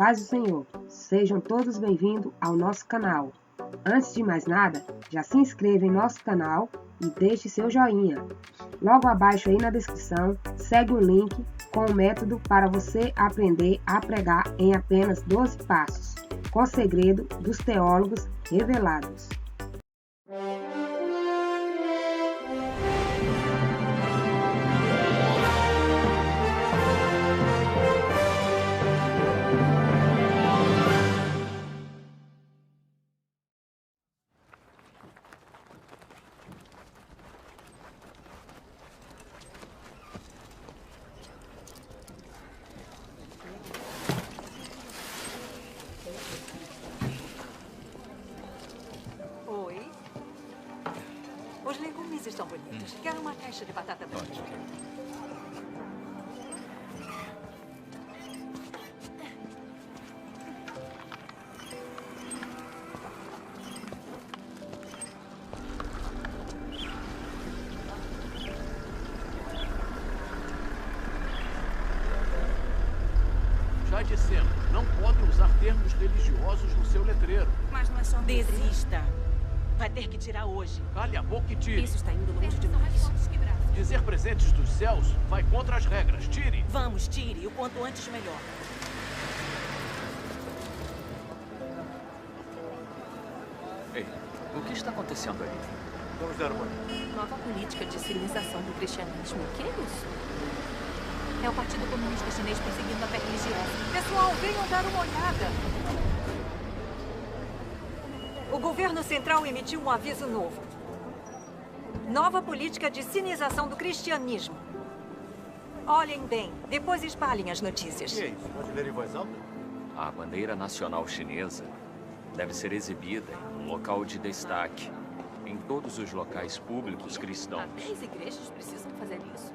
paz do Senhor, sejam todos bem-vindos ao nosso canal. Antes de mais nada, já se inscreva em nosso canal e deixe seu joinha. Logo abaixo aí na descrição, segue o link com o método para você aprender a pregar em apenas 12 passos, com o segredo dos teólogos revelados. Oi. Os legumes estão bonitos. Quero uma caixa de batata doce. Já dissemos, não podem usar termos religiosos no seu letreiro. Mas não é só Desista. Vai ter que tirar hoje. Cale a boca e tire. Isso está indo longe demais. Dizer presentes dos céus vai contra as regras. Tire. Vamos, tire. O quanto antes, melhor. Ei, o que está acontecendo aí? Vamos dar uma olhada. Nova política de civilização do cristianismo. O que é isso? É o Partido Comunista Chinês perseguindo a fé religiosa. Pessoal, venham dar uma olhada. O governo central emitiu um aviso novo. Nova política de sinização do cristianismo. Olhem bem, depois espalhem as notícias. E é isso? Pode ler em voz alta? A bandeira nacional chinesa deve ser exibida em um local de destaque em todos os locais públicos cristãos. Até as igrejas precisam fazer isso.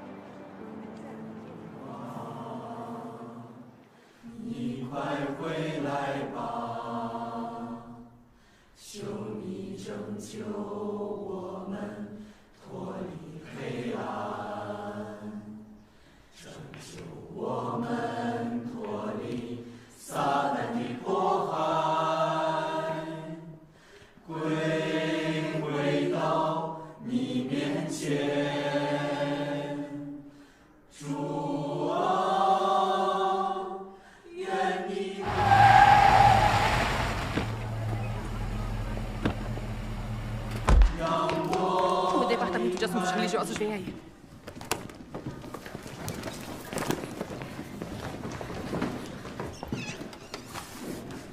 O Departamento de Assuntos Religiosos vem aí.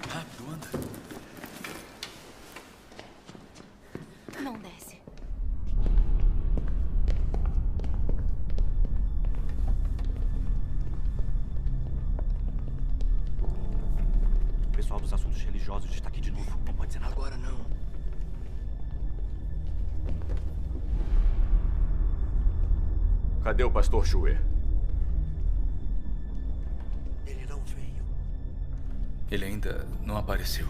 Rápido, anda. Não desce. O pessoal dos assuntos religiosos está aqui de novo. Não pode ser nada. Agora não. Cadê o pastor Chue? Ele não veio. Ele ainda não apareceu.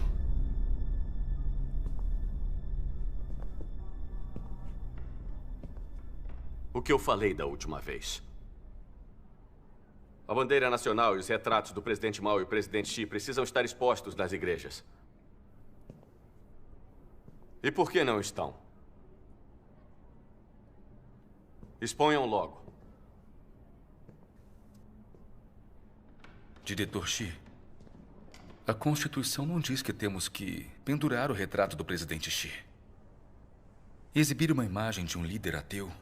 O que eu falei da última vez? A bandeira nacional e os retratos do presidente Mao e o presidente Xi precisam estar expostos nas igrejas. E por que não estão? Exponham logo. Diretor Xi, a Constituição não diz que temos que pendurar o retrato do presidente Xi. Exibir uma imagem de um líder ateu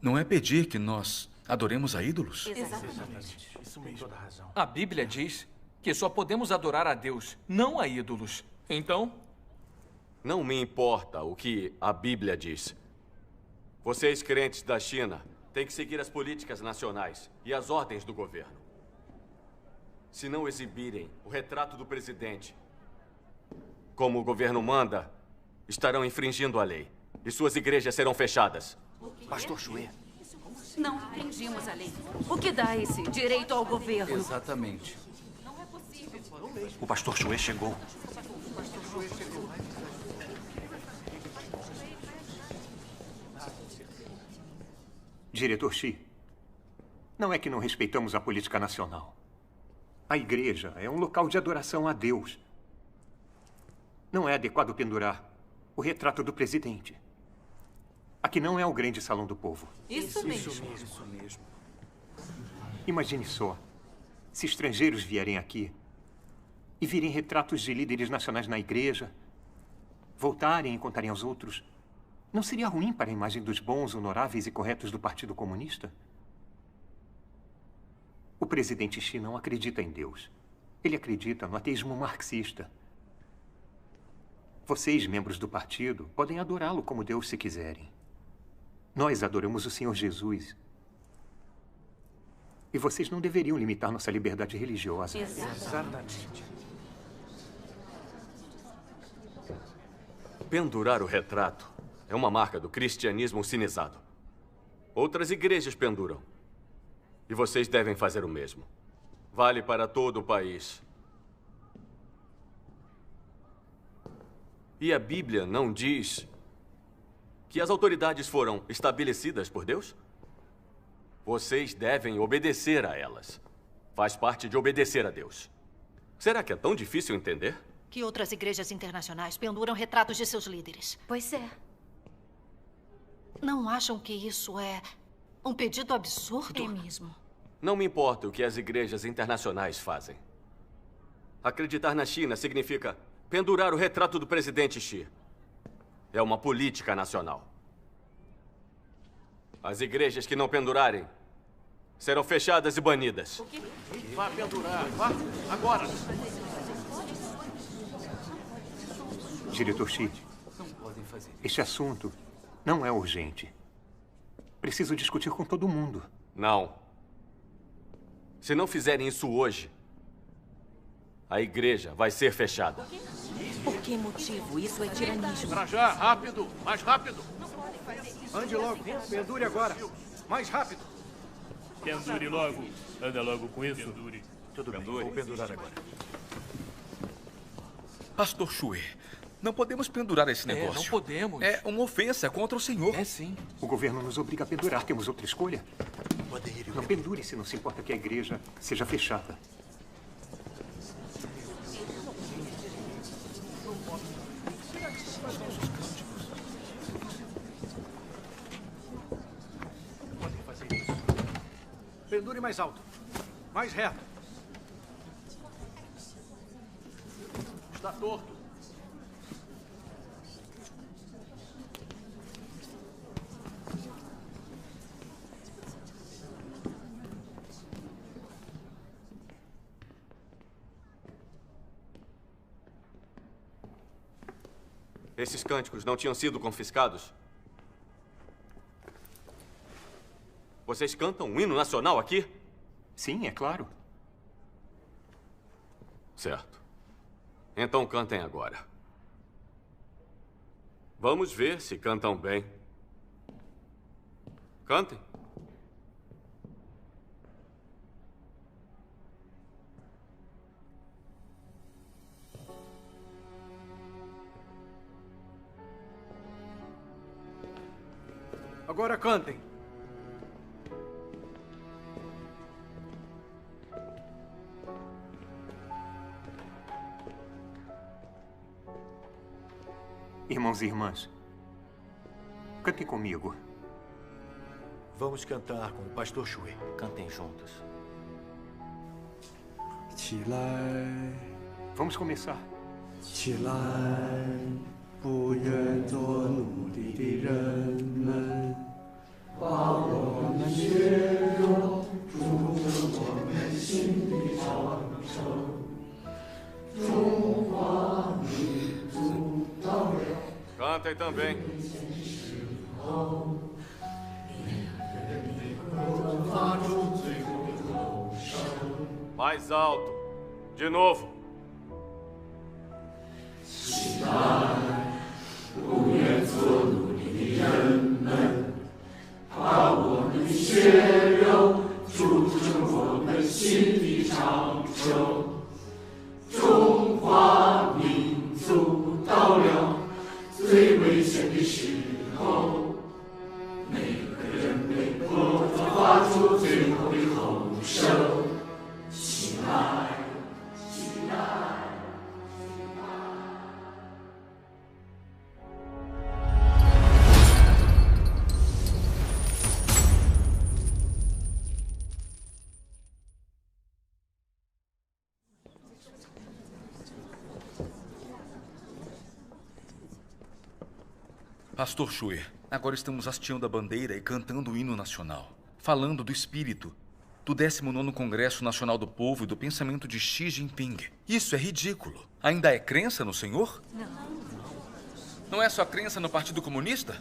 não é pedir que nós adoremos a ídolos? Exatamente. Isso mesmo. Toda razão. A Bíblia diz que só podemos adorar a Deus, não a ídolos. Então, Não me importa o que a Bíblia diz. Vocês, crentes da China, têm que seguir as políticas nacionais e as ordens do governo. Se não exibirem o retrato do presidente, como o governo manda, estarão infringindo a lei. E suas igrejas serão fechadas. Pastor Chue. Não infringimos a lei. O que dá esse direito ao governo? exatamente. O pastor Chue chegou. Diretor Xi, não é que não respeitamos a política nacional. A igreja é um local de adoração a Deus. Não é adequado pendurar o retrato do presidente. Aqui não é o grande salão do povo. Isso mesmo. Imagine só, se estrangeiros vierem aqui e virem retratos de líderes nacionais na igreja, voltarem e contarem aos outros, não seria ruim para a imagem dos bons, honoráveis e corretos do Partido Comunista? O presidente Xi não acredita em Deus. Ele acredita no ateísmo marxista. Vocês, membros do partido, podem adorá-lo como Deus se quiserem. Nós adoramos o Senhor Jesus. E vocês não deveriam limitar nossa liberdade religiosa. Exatamente. Pendurar o retrato é uma marca do cristianismo cinizado. Outras igrejas penduram. E vocês devem fazer o mesmo. Vale para todo o país. E a Bíblia não diz que as autoridades foram estabelecidas por Deus? Vocês devem obedecer a elas. Faz parte de obedecer a Deus. Será que é tão difícil entender? Que outras igrejas internacionais penduram retratos de seus líderes. Pois é. Não acham que isso é um pedido absurdo? É mesmo. Não me importa o que as igrejas internacionais fazem. Acreditar na China significa pendurar o retrato do presidente Xi. É uma política nacional. As igrejas que não pendurarem serão fechadas e banidas. Vá pendurar, vá, agora. Diretor Xi, este assunto não é urgente. Preciso discutir com todo mundo. Não. Se não fizerem isso hoje, a igreja vai ser fechada. Por que motivo? Isso é tiranismo. Pra já, rápido, mais rápido. Ande logo, pendure agora. Mais rápido. Pendure logo. Anda logo com isso. Pendure. Tudo bem, vou pendurar agora. Pastor Shui, não podemos pendurar esse negócio. Não podemos. É uma ofensa contra o Senhor. É sim. O governo nos obriga a pendurar. Temos outra escolha? Não pendure se não se importa que a igreja seja fechada. Pendure mais alto. Mais reto. Está torto. Esses cânticos não tinham sido confiscados? Vocês cantam um hino nacional aqui? Sim, é claro. Certo. Então cantem agora. Vamos ver se cantam bem. Cantem. Agora cantem. Irmãos e irmãs, cantem comigo. Vamos cantar com o Pastor Shui. Cantem juntos. Vamos começar. 起来，不愿做奴隶的人们，把我们血肉筑成我们心的长城。中华民族到了 Cantem também. Mais alto. De novo. 起来，不愿做奴隶的人们，把我们血肉筑成我们心的长城。中华民族到了最危险的时候，每个人被迫发出最后的吼声，起来！ Pastor Xue, agora estamos hasteando a bandeira e cantando o hino nacional, falando do espírito do 19º Congresso Nacional do Povo e do pensamento de Xi Jinping. Isso é ridículo. Ainda é crença no Senhor? Não. Não é só crença no Partido Comunista?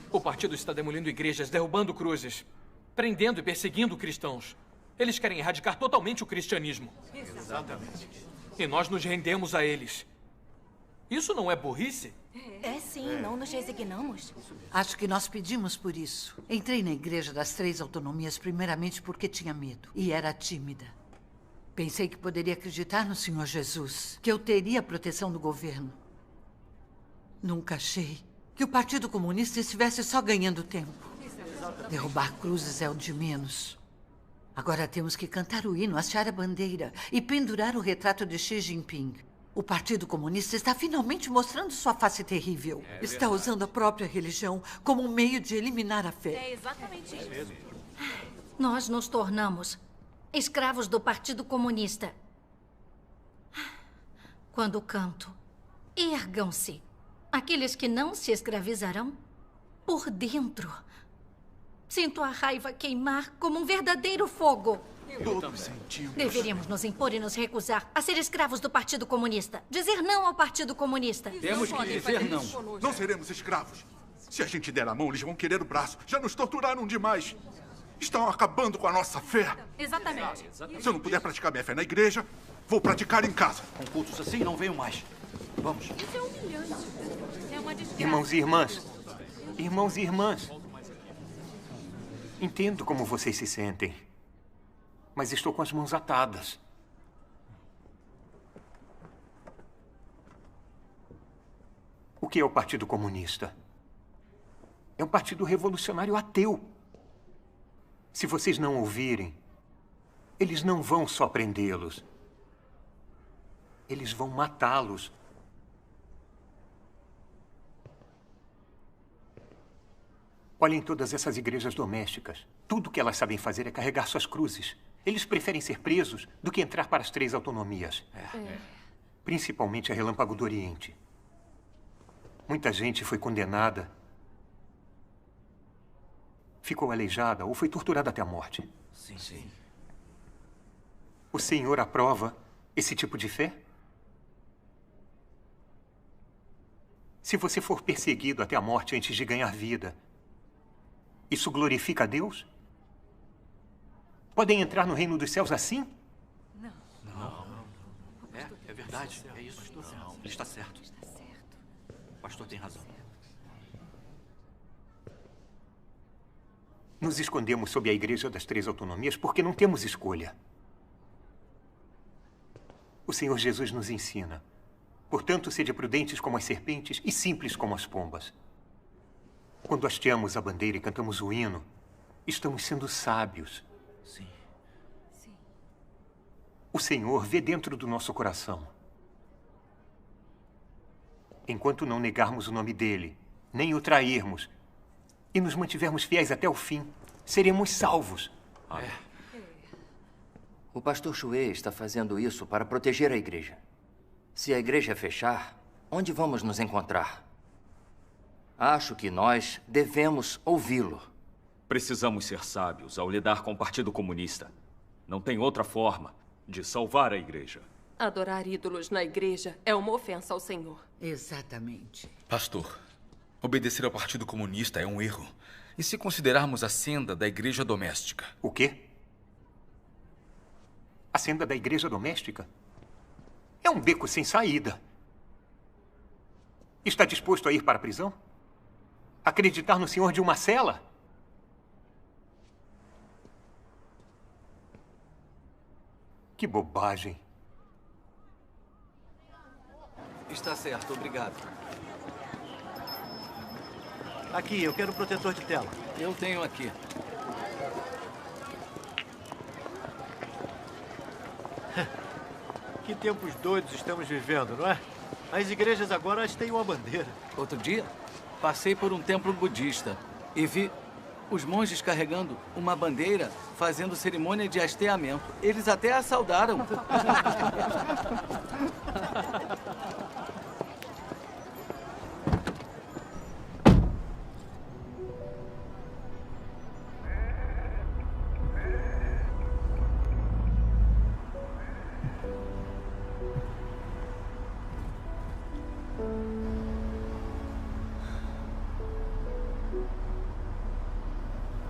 O partido está demolindo igrejas, derrubando cruzes, prendendo e perseguindo cristãos. Eles querem erradicar totalmente o cristianismo. Exatamente. E nós nos rendemos a eles. Isso não é burrice? É sim, não nos resignamos. Acho que nós pedimos por isso. Entrei na Igreja das Três Autonomias primeiramente porque tinha medo e era tímida. Pensei que poderia acreditar no Senhor Jesus, que eu teria a proteção do governo. Nunca achei que o Partido Comunista estivesse só ganhando tempo. Derrubar cruzes é o de menos. Agora temos que cantar o hino, hastear a bandeira e pendurar o retrato de Xi Jinping. O Partido Comunista está finalmente mostrando sua face terrível. Está usando a própria religião como um meio de eliminar a fé. É exatamente isso. Nós nos tornamos escravos do Partido Comunista. Quando canto, ergam-se aqueles que não se escravizarão por dentro. Sinto a raiva queimar como um verdadeiro fogo. Todos sentimos. Deveríamos nos impor e nos recusar a ser escravos do Partido Comunista. Dizer não ao Partido Comunista. Temos que dizer não. Não seremos escravos. Se a gente der a mão, eles vão querer o braço. Já nos torturaram demais. Estão acabando com a nossa fé. Exatamente. Se eu não puder praticar minha fé na igreja, vou praticar em casa. Com cultos assim, não venham mais. Vamos. Isso é humilhante. É uma desgraça. Irmãos e irmãs. Irmãos e irmãs. Entendo como vocês se sentem. Mas estou com as mãos atadas. O que é o Partido Comunista? É um partido revolucionário ateu. Se vocês não ouvirem, eles não vão só prendê-los. Eles vão matá-los. Olhem todas essas igrejas domésticas. Tudo que elas sabem fazer é carregar suas cruzes. Eles preferem ser presos do que entrar para as três autonomias. Principalmente a Relâmpago do Oriente. Muita gente foi condenada, ficou aleijada ou foi torturada até a morte. Sim, sim. O Senhor aprova esse tipo de fé? Se você for perseguido até a morte antes de ganhar vida, isso glorifica a Deus? Podem entrar no reino dos céus assim? Não. É verdade. É isso. Não. Ele está certo. O pastor tem razão. Nos escondemos sob a Igreja das Três Autonomias porque não temos escolha. O Senhor Jesus nos ensina. Portanto, sede prudentes como as serpentes e simples como as pombas. Quando hasteamos a bandeira e cantamos o hino, estamos sendo sábios. Sim. O Senhor vê dentro do nosso coração. Enquanto não negarmos o nome dele, nem o trairmos, e nos mantivermos fiéis até o fim, seremos salvos. O pastor Xue está fazendo isso para proteger a igreja. Se a igreja fechar, onde vamos nos encontrar? Acho que nós devemos ouvi-lo. Precisamos ser sábios ao lidar com o Partido Comunista. Não tem outra forma de salvar a igreja. Adorar ídolos na igreja é uma ofensa ao Senhor. Exatamente. Pastor, obedecer ao Partido Comunista é um erro. E se considerarmos a senda da igreja doméstica? O quê? A senda da igreja doméstica? É um beco sem saída. Está disposto a ir para a prisão? Acreditar no senhor de uma cela? Que bobagem. Está certo, obrigado. Aqui, eu quero um protetor de tela. Eu tenho aqui. Que tempos doidos estamos vivendo, não é? As igrejas agora têm uma bandeira. Outro dia, passei por um templo budista e vi os monges carregando uma bandeira, fazendo cerimônia de hasteamento. Eles até a saudaram.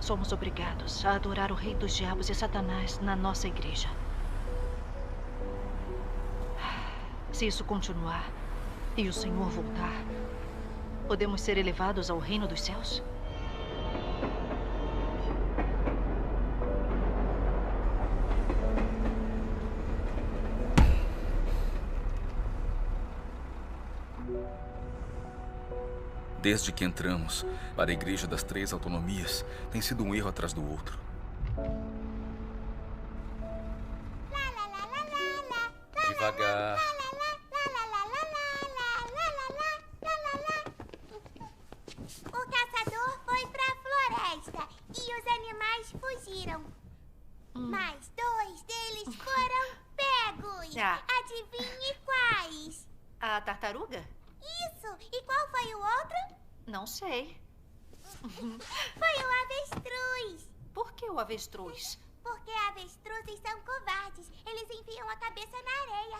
Somos obrigados a adorar o rei dos diabos e Satanás na nossa igreja. Se isso continuar e o Senhor voltar, podemos ser elevados ao reino dos céus? Desde que entramos para a Igreja das Três Autonomias, tem sido um erro atrás do outro. Devagar. O caçador foi pra floresta e os animais fugiram. Mas 2 deles foram pegos. Adivinhe quais? A tartaruga? Isso! E qual foi o outro? Não sei. Foi o avestruz. Por que o avestruz? Porque avestruzes são covardes. Eles enfiam a cabeça na areia.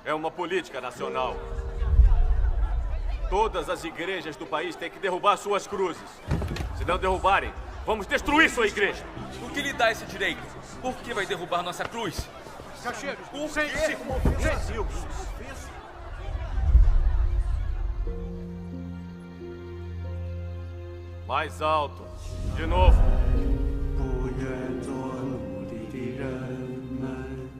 É uma política nacional. Todas as igrejas do país têm que derrubar suas cruzes. Se não derrubarem, vamos destruir sua igreja. O que lhe dá esse direito? Por que vai derrubar nossa cruz? Caixeiros, Sente-se como ofensa. Mais alto. De novo. 不愿做奴隶的人们，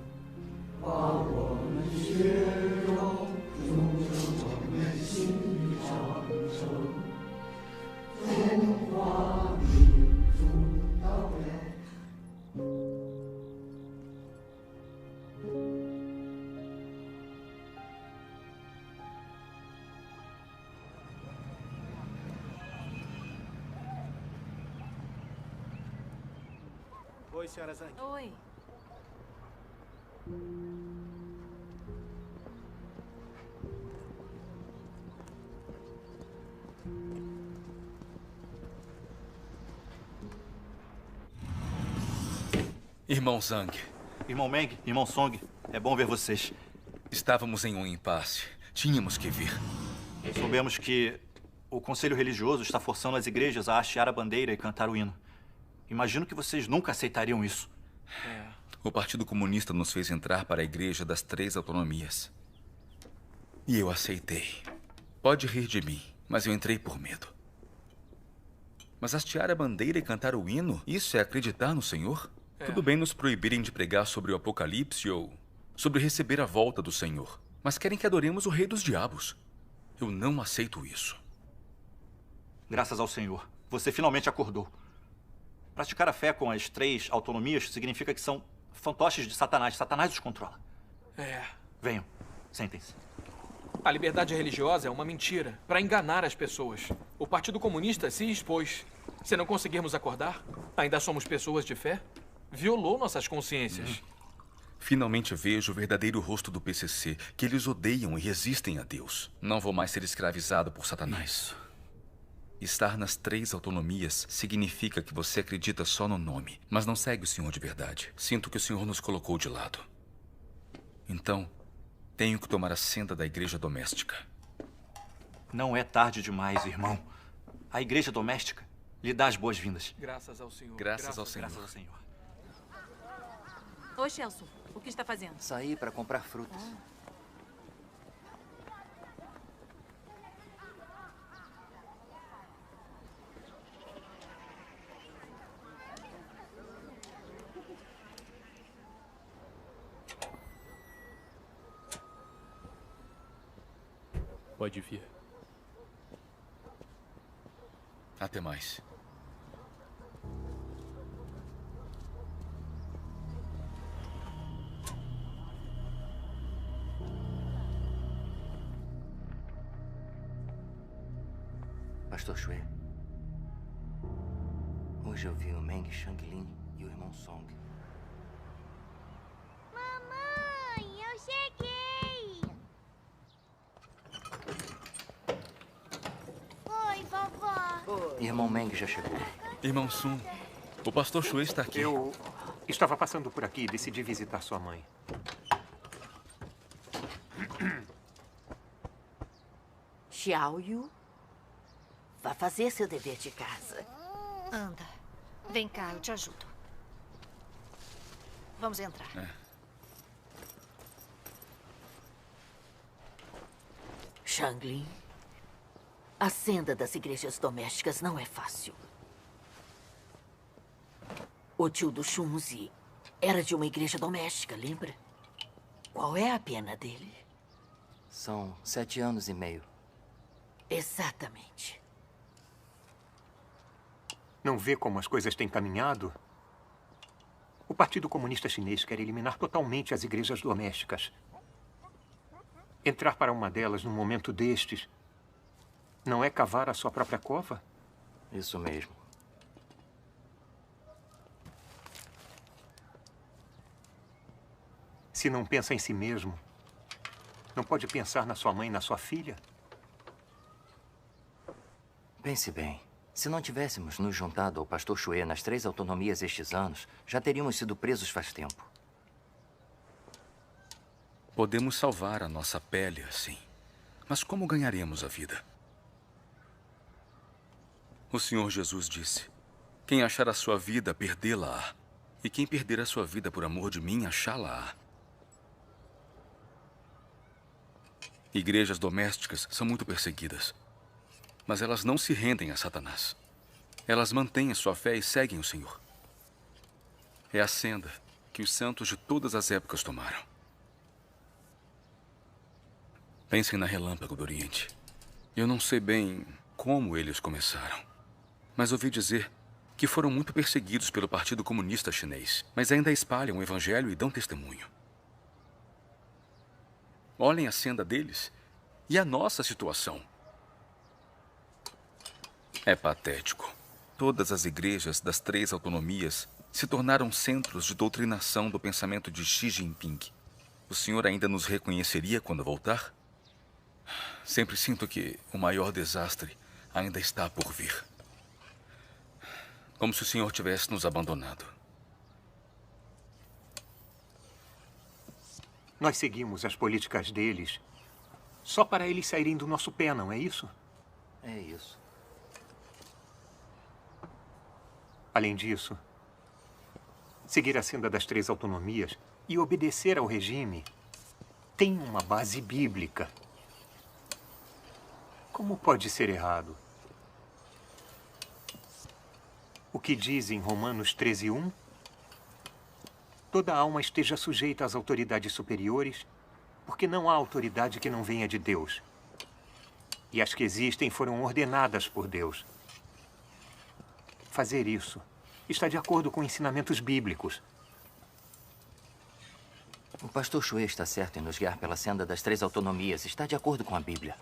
把我们血肉筑成我们心里长城，中华民族到了。 Oi, senhora Zang. Oi. Irmão Zhang. Irmão Meng, irmão Song, é bom ver vocês. Estávamos em um impasse. Tínhamos que vir. Soubemos que o Conselho Religioso está forçando as igrejas a hastear a bandeira e cantar o hino. Imagino que vocês nunca aceitariam isso. O Partido Comunista nos fez entrar para a Igreja das Três Autonomias. E eu aceitei. Pode rir de mim, mas eu entrei por medo. Mas hastear a bandeira e cantar o hino, isso é acreditar no Senhor? Tudo bem nos proibirem de pregar sobre o Apocalipse ou sobre receber a volta do Senhor. Mas querem que adoremos o Rei dos Diabos. Eu não aceito isso. Graças ao Senhor, você finalmente acordou. Praticar a fé com as três autonomias significa que são fantoches de Satanás. Satanás os controla. Venham, sentem-se. A liberdade religiosa é uma mentira para enganar as pessoas. O Partido Comunista se expôs. Se não conseguirmos acordar, ainda somos pessoas de fé? Violou nossas consciências. Finalmente vejo o verdadeiro rosto do PCC, que eles odeiam e resistem a Deus. Não vou mais ser escravizado por Satanás. Estar nas três autonomias significa que você acredita só no nome, mas não segue o Senhor de verdade. Sinto que o Senhor nos colocou de lado. Então, tenho que tomar a senda da igreja doméstica. Não é tarde demais, irmão. A igreja doméstica lhe dá as boas-vindas. Graças ao Senhor. Graças ao Senhor. Graças ao Senhor. Oi, Chelsea. O que está fazendo? Saí para comprar frutas. Pode vir. Até mais. Pastor Shui, Hoje eu vi o Meng Shanglin e o irmão Song. Mamãe, eu cheguei! Oi, vovó. Irmão Meng já chegou. Irmão Sun, o pastor Shui está aqui. Eu estava passando por aqui e decidi visitar sua mãe. Xiaoyu, vá fazer seu dever de casa. Anda. Vem cá, eu te ajudo. Vamos entrar. Shanglin, a senda das igrejas domésticas não é fácil. O tio do Shunzi era de uma igreja doméstica, lembra? Qual é a pena dele? São 7 anos e meio. Exatamente. Não vê como as coisas têm caminhado? O Partido Comunista Chinês quer eliminar totalmente as igrejas domésticas. Entrar para uma delas num momento destes não é cavar a sua própria cova? Isso mesmo. Se não pensa em si mesmo, não pode pensar na sua mãe e na sua filha? Pense bem. Se não tivéssemos nos juntado ao pastor Shui nas 3 autonomias estes anos, já teríamos sido presos faz tempo. Podemos salvar a nossa pele assim. Mas como ganharemos a vida? O Senhor Jesus disse: quem achar a sua vida, perdê-la-á. E quem perder a sua vida por amor de mim, achá-la-á. Igrejas domésticas são muito perseguidas. Mas elas não se rendem a Satanás. Elas mantêm a sua fé e seguem o Senhor. É a senda que os santos de todas as épocas tomaram. Pensem na Relâmpago do Oriente. Eu não sei bem como eles começaram, mas ouvi dizer que foram muito perseguidos pelo Partido Comunista Chinês, mas ainda espalham o Evangelho e dão testemunho. Olhem a senda deles e a nossa situação. É patético. Todas as igrejas das 3 autonomias se tornaram centros de doutrinação do pensamento de Xi Jinping. O senhor ainda nos reconheceria quando voltar? Sempre sinto que o maior desastre ainda está por vir. Como se o senhor tivesse nos abandonado. Nós seguimos as políticas deles só para eles saírem do nosso pé, não é isso? É isso. Além disso, seguir a senda das 3 autonomias e obedecer ao regime tem uma base bíblica. Como pode ser errado? O que diz em Romanos 13:1? Toda alma esteja sujeita às autoridades superiores, porque não há autoridade que não venha de Deus. E as que existem foram ordenadas por Deus. Fazer isso está de acordo com ensinamentos bíblicos. O pastor Shui está certo em nos guiar pela senda das 3 autonomias. Está de acordo com a Bíblia.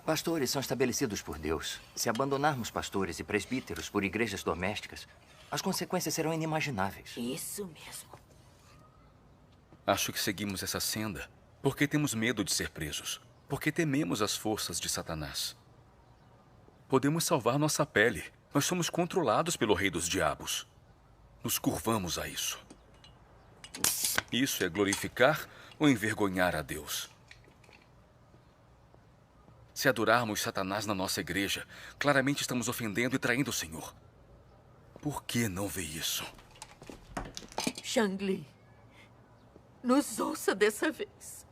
Pastores são estabelecidos por Deus. Se abandonarmos pastores e presbíteros por igrejas domésticas, as consequências serão inimagináveis. Isso mesmo. Acho que seguimos essa senda porque temos medo de ser presos. Porque tememos as forças de Satanás. Podemos salvar nossa pele. Nós somos controlados pelo rei dos diabos. Nos curvamos a isso. Isso é glorificar ou envergonhar a Deus? Se adorarmos Satanás na nossa igreja, claramente estamos ofendendo e traindo o Senhor. Por que não vê isso? Shanglin, nos ouça dessa vez.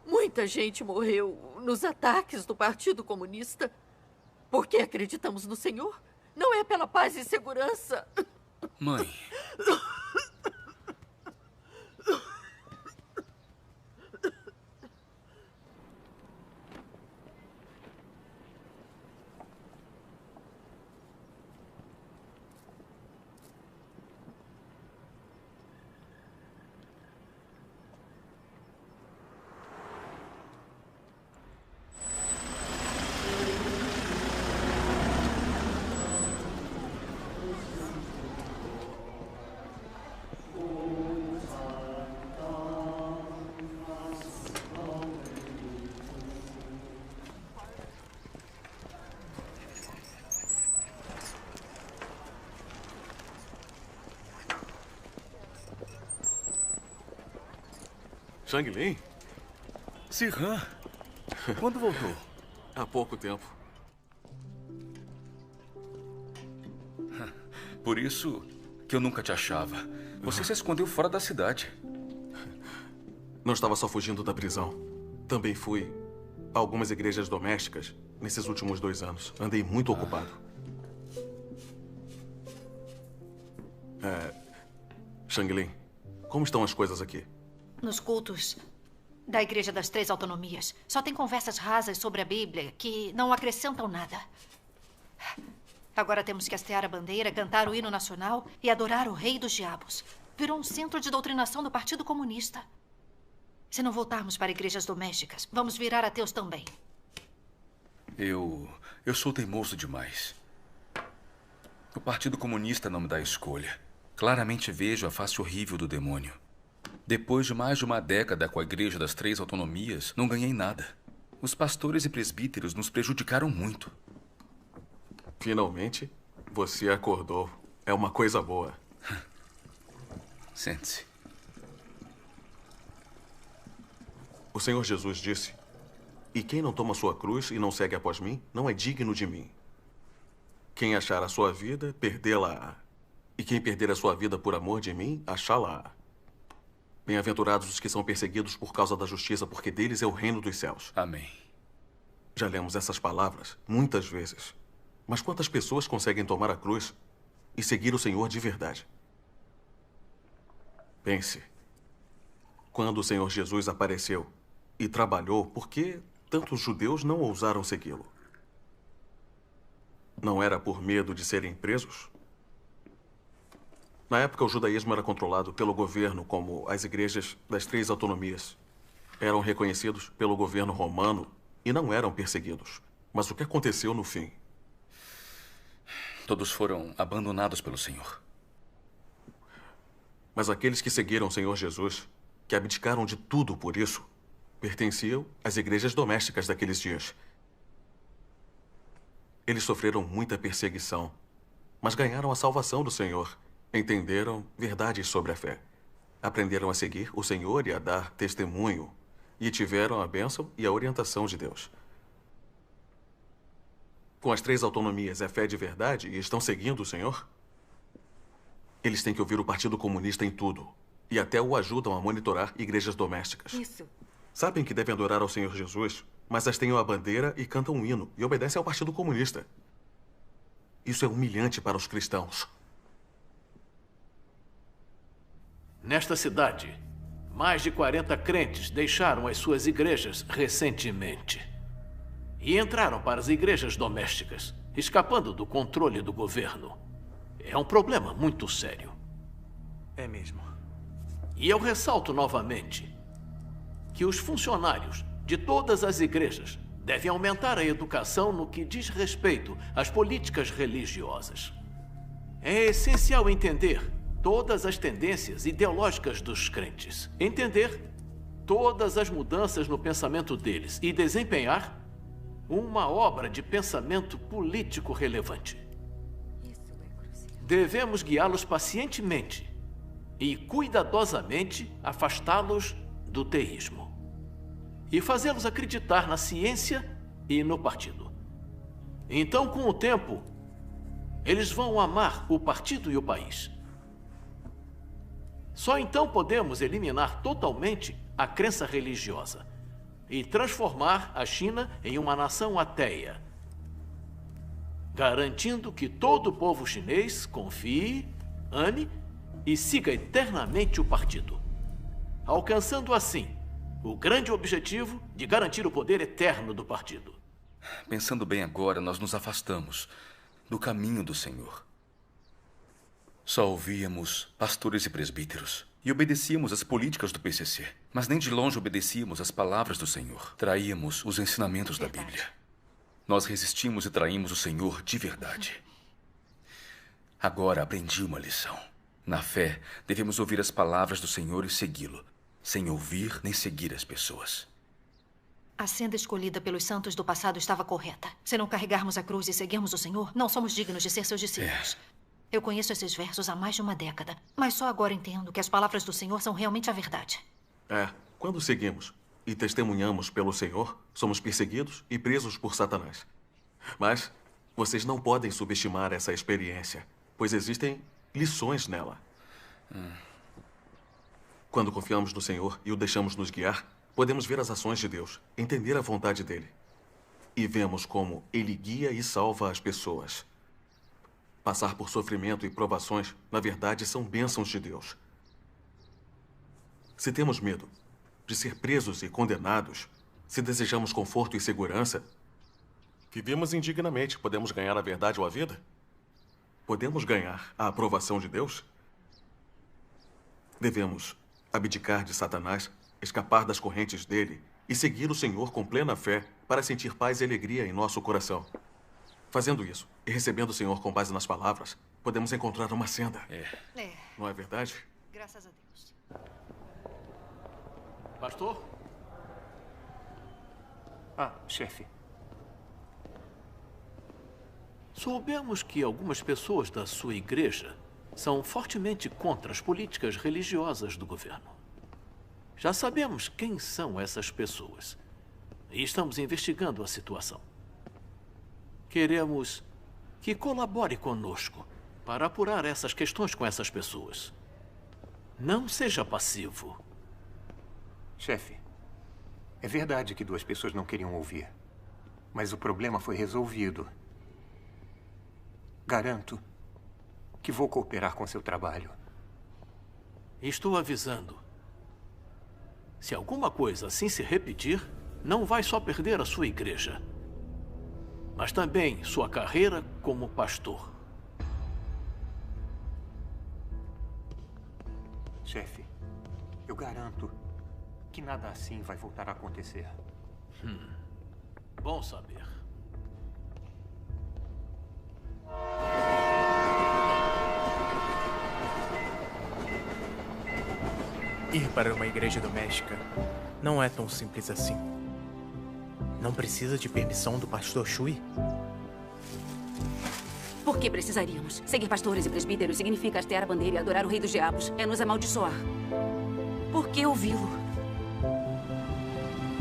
Muita gente morreu nos ataques do Partido Comunista porque acreditamos no Senhor. Não é pela paz e segurança. Mãe. Xianglin? Sirhan, quando voltou? Há pouco tempo. Por isso que eu nunca te achava. Você se escondeu fora da cidade. Não estava só fugindo da prisão. Também fui a algumas igrejas domésticas nesses últimos 2 anos. Andei muito ocupado. Xianglin, como estão as coisas aqui? Nos cultos da Igreja das Três Autonomias, só tem conversas rasas sobre a Bíblia que não acrescentam nada. Agora temos que hastear a bandeira, cantar o hino nacional e adorar o rei dos diabos. Virou um centro de doutrinação do Partido Comunista. Se não voltarmos para igrejas domésticas, vamos virar ateus também. Eu sou teimoso demais. O Partido Comunista não me dá escolha. Claramente vejo a face horrível do demônio. Depois de mais de uma década com a Igreja das Três Autonomias, não ganhei nada. Os pastores e presbíteros nos prejudicaram muito. Finalmente, você acordou. É uma coisa boa. Sente-se. O Senhor Jesus disse: "E quem não toma sua cruz e não segue após mim, não é digno de mim. Quem achar a sua vida, perdê-la-á. E quem perder a sua vida por amor de mim, achá-la-á. Bem-aventurados os que são perseguidos por causa da justiça, porque deles é o reino dos céus." Amém. Já lemos essas palavras muitas vezes. Mas quantas pessoas conseguem tomar a cruz e seguir o Senhor de verdade? Pense. Quando o Senhor Jesus apareceu e trabalhou, por que tantos judeus não ousaram segui-lo? Não era por medo de serem presos? Na época, o judaísmo era controlado pelo governo, como as igrejas das Três Autonomias. Eram reconhecidos pelo governo romano e não eram perseguidos. Mas o que aconteceu no fim? Todos foram abandonados pelo Senhor. Mas aqueles que seguiram o Senhor Jesus, que abdicaram de tudo por isso, pertenciam às igrejas domésticas daqueles dias. Eles sofreram muita perseguição, mas ganharam a salvação do Senhor. Entenderam verdades sobre a fé. Aprenderam a seguir o Senhor e a dar testemunho. E tiveram a bênção e a orientação de Deus. Com as Três Autonomias é fé de verdade e estão seguindo o Senhor? Eles têm que ouvir o Partido Comunista em tudo. E até o ajudam a monitorar igrejas domésticas. Isso. Sabem que devem adorar ao Senhor Jesus, mas hastenham a bandeira e cantam um hino e obedecem ao Partido Comunista. Isso é humilhante para os cristãos. Nesta cidade, mais de 40 crentes deixaram as suas igrejas recentemente. E entraram para as igrejas domésticas, escapando do controle do governo. É um problema muito sério. É mesmo. E eu ressalto novamente que os funcionários de todas as igrejas devem aumentar a educação no que diz respeito às políticas religiosas. É essencial entender todas as tendências ideológicas dos crentes, entender todas as mudanças no pensamento deles e desempenhar uma obra de pensamento político relevante. Devemos guiá-los pacientemente e cuidadosamente afastá-los do teísmo e fazê-los acreditar na ciência e no partido. Então, com o tempo, eles vão amar o partido e o país. Só então podemos eliminar totalmente a crença religiosa e transformar a China em uma nação ateia, garantindo que todo o povo chinês confie, ame e siga eternamente o partido, alcançando assim o grande objetivo de garantir o poder eterno do partido. Pensando bem agora, nós nos afastamos do caminho do Senhor. Só ouvíamos pastores e presbíteros e obedecíamos às políticas do PCC, mas nem de longe obedecíamos às palavras do Senhor. Traíamos os ensinamentos da Bíblia. Nós resistimos e traímos o Senhor de verdade. Agora aprendi uma lição. Na fé, devemos ouvir as palavras do Senhor e segui-lo, sem ouvir nem seguir as pessoas. A senda escolhida pelos santos do passado estava correta. Se não carregarmos a cruz e seguirmos o Senhor, não somos dignos de ser seus discípulos. Eu conheço esses versos há mais de uma década, mas só agora entendo que as palavras do Senhor são realmente a verdade. Quando seguimos e testemunhamos pelo Senhor, somos perseguidos e presos por Satanás. Mas vocês não podem subestimar essa experiência, pois existem lições nela. Quando confiamos no Senhor e o deixamos nos guiar, podemos ver as ações de Deus, entender a vontade dele. E vemos como ele guia e salva as pessoas. Passar por sofrimento e provações, na verdade, são bênçãos de Deus. Se temos medo de ser presos e condenados, se desejamos conforto e segurança, vivemos indignamente. Podemos ganhar a verdade ou a vida? Podemos ganhar a aprovação de Deus? Devemos abdicar de Satanás, escapar das correntes dele e seguir o Senhor com plena fé para sentir paz e alegria em nosso coração. Fazendo isso e recebendo o Senhor com base nas palavras, podemos encontrar uma senda. Não é verdade? Graças a Deus. Pastor? Chefe. Soubemos que algumas pessoas da sua igreja são fortemente contra as políticas religiosas do governo. Já sabemos quem são essas pessoas e estamos investigando a situação. Queremos que colabore conosco para apurar essas questões com essas pessoas. Não seja passivo. Chefe, é verdade que 2 pessoas não queriam ouvir, mas o problema foi resolvido. Garanto que vou cooperar com seu trabalho. Estou avisando. Se alguma coisa assim se repetir, não vai só perder a sua igreja, mas também sua carreira como pastor. Chefe, eu garanto que nada assim vai voltar a acontecer. Bom saber. Ir para uma igreja doméstica não é tão simples assim. Não precisa de permissão do pastor Shui? Por que precisaríamos? Seguir pastores e presbíteros significa hastear a bandeira e adorar o rei dos diabos. É nos amaldiçoar. Por que ouvi-lo?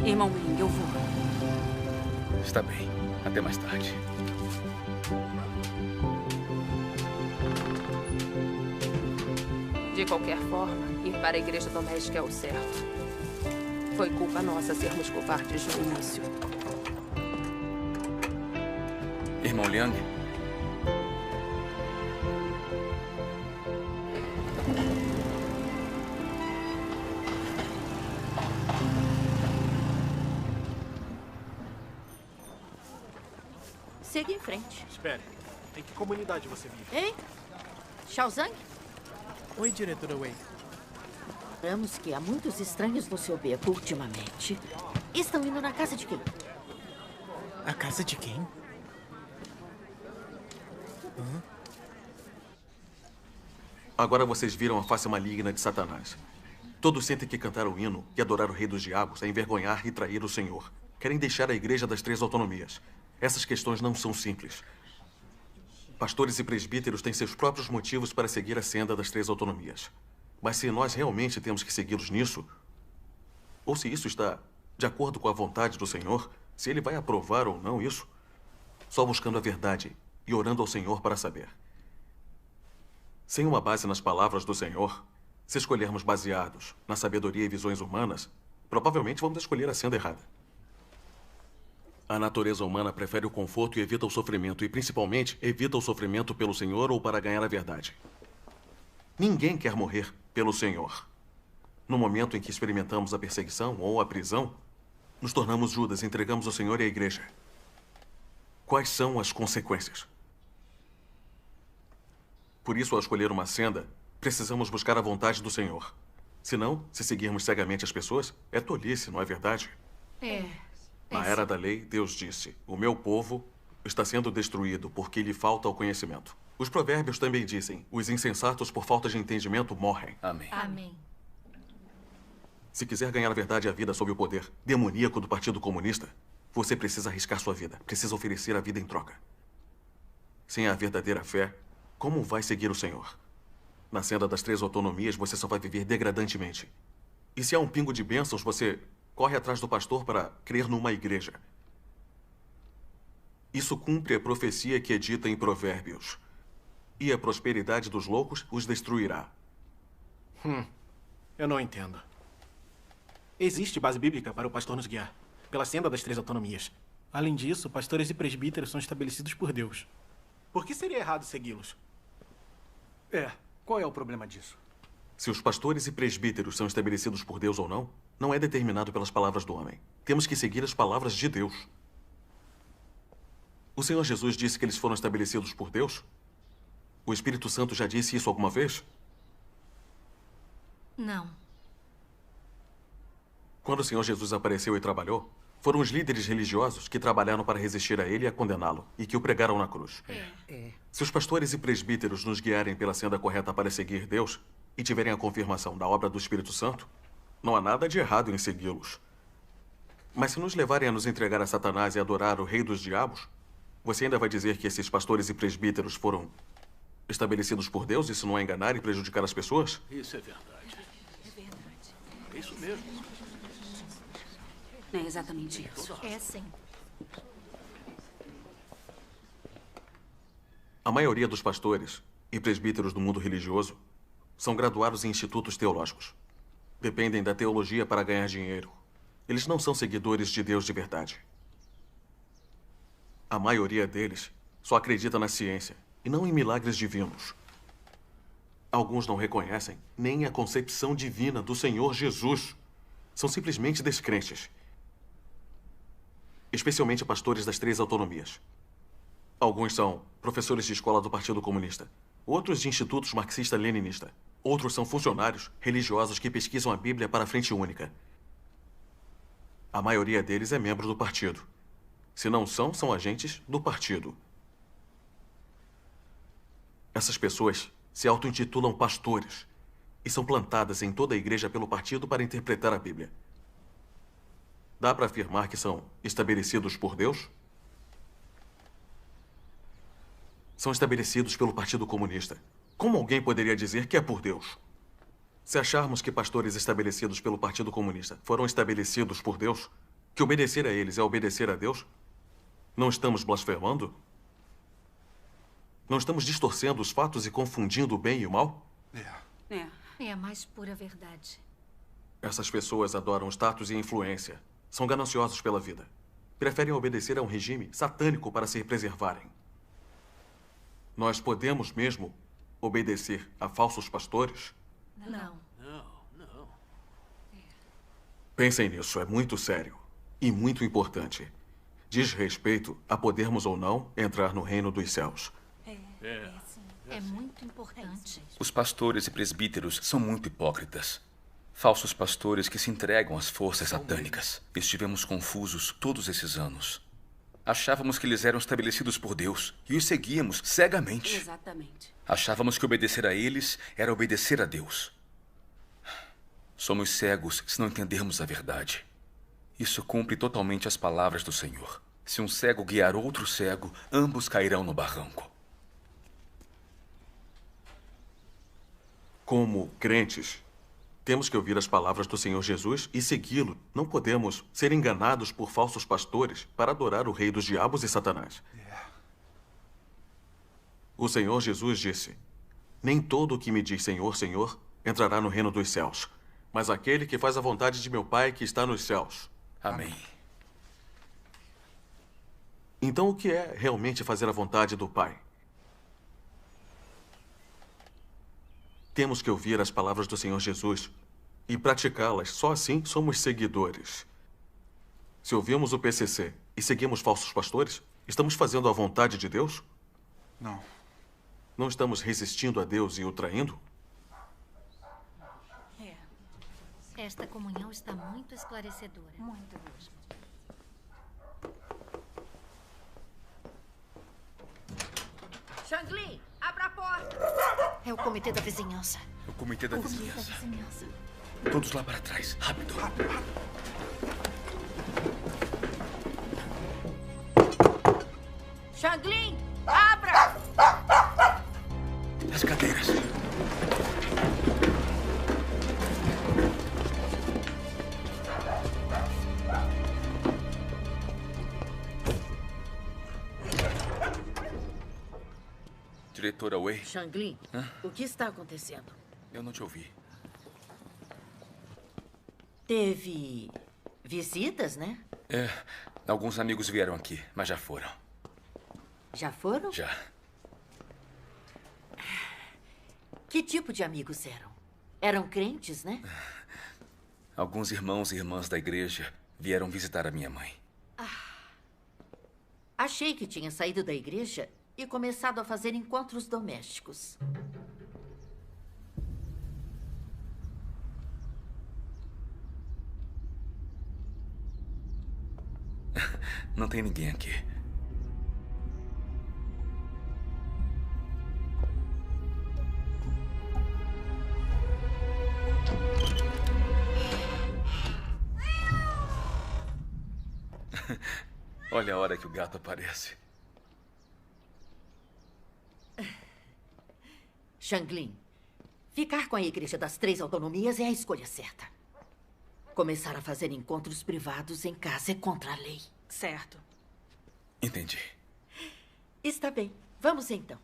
Irmão Ming, eu vou. Está bem. Até mais tarde. De qualquer forma, ir para a igreja doméstica é o certo. Foi culpa nossa sermos covardes no início. Irmão Liang? Siga em frente. Espere. Em que comunidade você vive? Hein? Shaozang? Oi, diretora Wei. Lembramos que há muitos estranhos no seu beco ultimamente. Estão indo na casa de quem? A casa de quem? Agora vocês viram a face maligna de Satanás. Todos sentem que cantar o hino e adorar o rei dos diabos é envergonhar e trair o Senhor. Querem deixar a igreja das 3 autonomias. Essas questões não são simples. Pastores e presbíteros têm seus próprios motivos para seguir a senda das 3 autonomias. Mas se nós realmente temos que segui-los nisso, ou se isso está de acordo com a vontade do Senhor, se ele vai aprovar ou não isso, só buscando a verdade e orando ao Senhor para saber. Sem uma base nas palavras do Senhor, se escolhermos baseados na sabedoria e visões humanas, provavelmente vamos escolher a senda errada. A natureza humana prefere o conforto e evita o sofrimento, e principalmente evita o sofrimento pelo Senhor ou para ganhar a verdade. Ninguém quer morrer pelo Senhor. No momento em que experimentamos a perseguição ou a prisão, nos tornamos Judas e entregamos ao Senhor e à igreja. Quais são as consequências? Por isso, ao escolher uma senda, precisamos buscar a vontade do Senhor. Senão, se seguirmos cegamente as pessoas, é tolice, não é verdade? Na era da lei, Deus disse: o meu povo está sendo destruído porque lhe falta o conhecimento. Os provérbios também dizem: os insensatos por falta de entendimento morrem. Amém. Amém. Se quiser ganhar a verdade e a vida sob o poder demoníaco do Partido Comunista, você precisa arriscar sua vida. Precisa oferecer a vida em troca. Sem a verdadeira fé, como vai seguir o Senhor? Na senda das 3 autonomias, você só vai viver degradantemente. E se há um pingo de bênçãos, você corre atrás do pastor para crer numa igreja. Isso cumpre a profecia que é dita em Provérbios. E a prosperidade dos loucos os destruirá. Eu não entendo. Existe base bíblica para o pastor nos guiar, pela senda das 3 autonomias. Além disso, pastores e presbíteros são estabelecidos por Deus. Por que seria errado segui-los? Qual é o problema disso? Se os pastores e presbíteros são estabelecidos por Deus ou não, não é determinado pelas palavras do homem. Temos que seguir as palavras de Deus. O Senhor Jesus disse que eles foram estabelecidos por Deus? O Espírito Santo já disse isso alguma vez? Não. Quando o Senhor Jesus apareceu e trabalhou, foram os líderes religiosos que trabalharam para resistir a ele e a condená-lo, e que o pregaram na cruz. Se os pastores e presbíteros nos guiarem pela senda correta para seguir Deus e tiverem a confirmação da obra do Espírito Santo, não há nada de errado em segui-los. Mas se nos levarem a nos entregar a Satanás e adorar o rei dos diabos, você ainda vai dizer que esses pastores e presbíteros foram estabelecidos por Deus? Isso não é enganar e prejudicar as pessoas? Isso é verdade. É isso mesmo. É exatamente isso. É sim. A maioria dos pastores e presbíteros do mundo religioso são graduados em institutos teológicos. Dependem da teologia para ganhar dinheiro. Eles não são seguidores de Deus de verdade. A maioria deles só acredita na ciência e não em milagres divinos. Alguns não reconhecem nem a concepção divina do Senhor Jesus. São simplesmente descrentes. Especialmente pastores das 3 autonomias. Alguns são professores de escola do Partido Comunista, outros de institutos marxista-leninista. Outros são funcionários religiosos que pesquisam a Bíblia para a frente única. A maioria deles é membro do partido. Se não são, são agentes do partido. Essas pessoas se auto-intitulam pastores e são plantadas em toda a igreja pelo partido para interpretar a Bíblia. Dá para afirmar que são estabelecidos por Deus? São estabelecidos pelo Partido Comunista. Como alguém poderia dizer que é por Deus? Se acharmos que pastores estabelecidos pelo Partido Comunista foram estabelecidos por Deus, que obedecer a eles é obedecer a Deus, não estamos blasfemando? Não estamos distorcendo os fatos e confundindo o bem e o mal? É a mais pura verdade. Essas pessoas adoram status e influência. São gananciosos pela vida. Preferem obedecer a um regime satânico para se preservarem. Nós podemos mesmo obedecer a falsos pastores? Não. Não. Pensem nisso, é muito sério e muito importante. Diz respeito a podermos ou não entrar no reino dos céus. É muito importante. Os pastores e presbíteros são muito hipócritas. Falsos pastores que se entregam às forças satânicas. Estivemos confusos todos esses anos. Achávamos que eles eram estabelecidos por Deus e os seguíamos cegamente. Exatamente. Achávamos que obedecer a eles era obedecer a Deus. Somos cegos se não entendermos a verdade. Isso cumpre totalmente as palavras do Senhor. Se um cego guiar outro cego, ambos cairão no barranco. Como crentes, temos que ouvir as palavras do Senhor Jesus e segui-lo. Não podemos ser enganados por falsos pastores para adorar o rei dos diabos e Satanás. O Senhor Jesus disse: nem todo o que me diz Senhor, Senhor, entrará no reino dos céus, mas aquele que faz a vontade de meu Pai que está nos céus. Amém. Então, o que é realmente fazer a vontade do Pai? Temos que ouvir as palavras do Senhor Jesus e praticá-las. Só assim somos seguidores. Se ouvimos o PCC e seguimos falsos pastores, estamos fazendo a vontade de Deus? Não. Não estamos resistindo a Deus e o traindo? Esta comunhão está muito esclarecedora. Muito mesmo. Shangli, abra a porta! É o comitê da vizinhança. O comitê da vizinhança. Todos lá para trás. Rápido. Shangli, abra! As cadeiras. Diretora Wei. Shanglin, o que está acontecendo? Eu não te ouvi. Teve visitas, né? É, alguns amigos vieram aqui, mas já foram. Já foram? Já. Que tipo de amigos eram? Eram crentes, né? Alguns irmãos e irmãs da igreja vieram visitar a minha mãe. Achei que tinha saído da igreja e começado a fazer encontros domésticos. Não tem ninguém aqui. Olha a hora que o gato aparece. Shanglin, ficar com a Igreja das Três Autonomias é a escolha certa. Começar a fazer encontros privados em casa é contra a lei. Certo. Entendi. Está bem. Vamos então.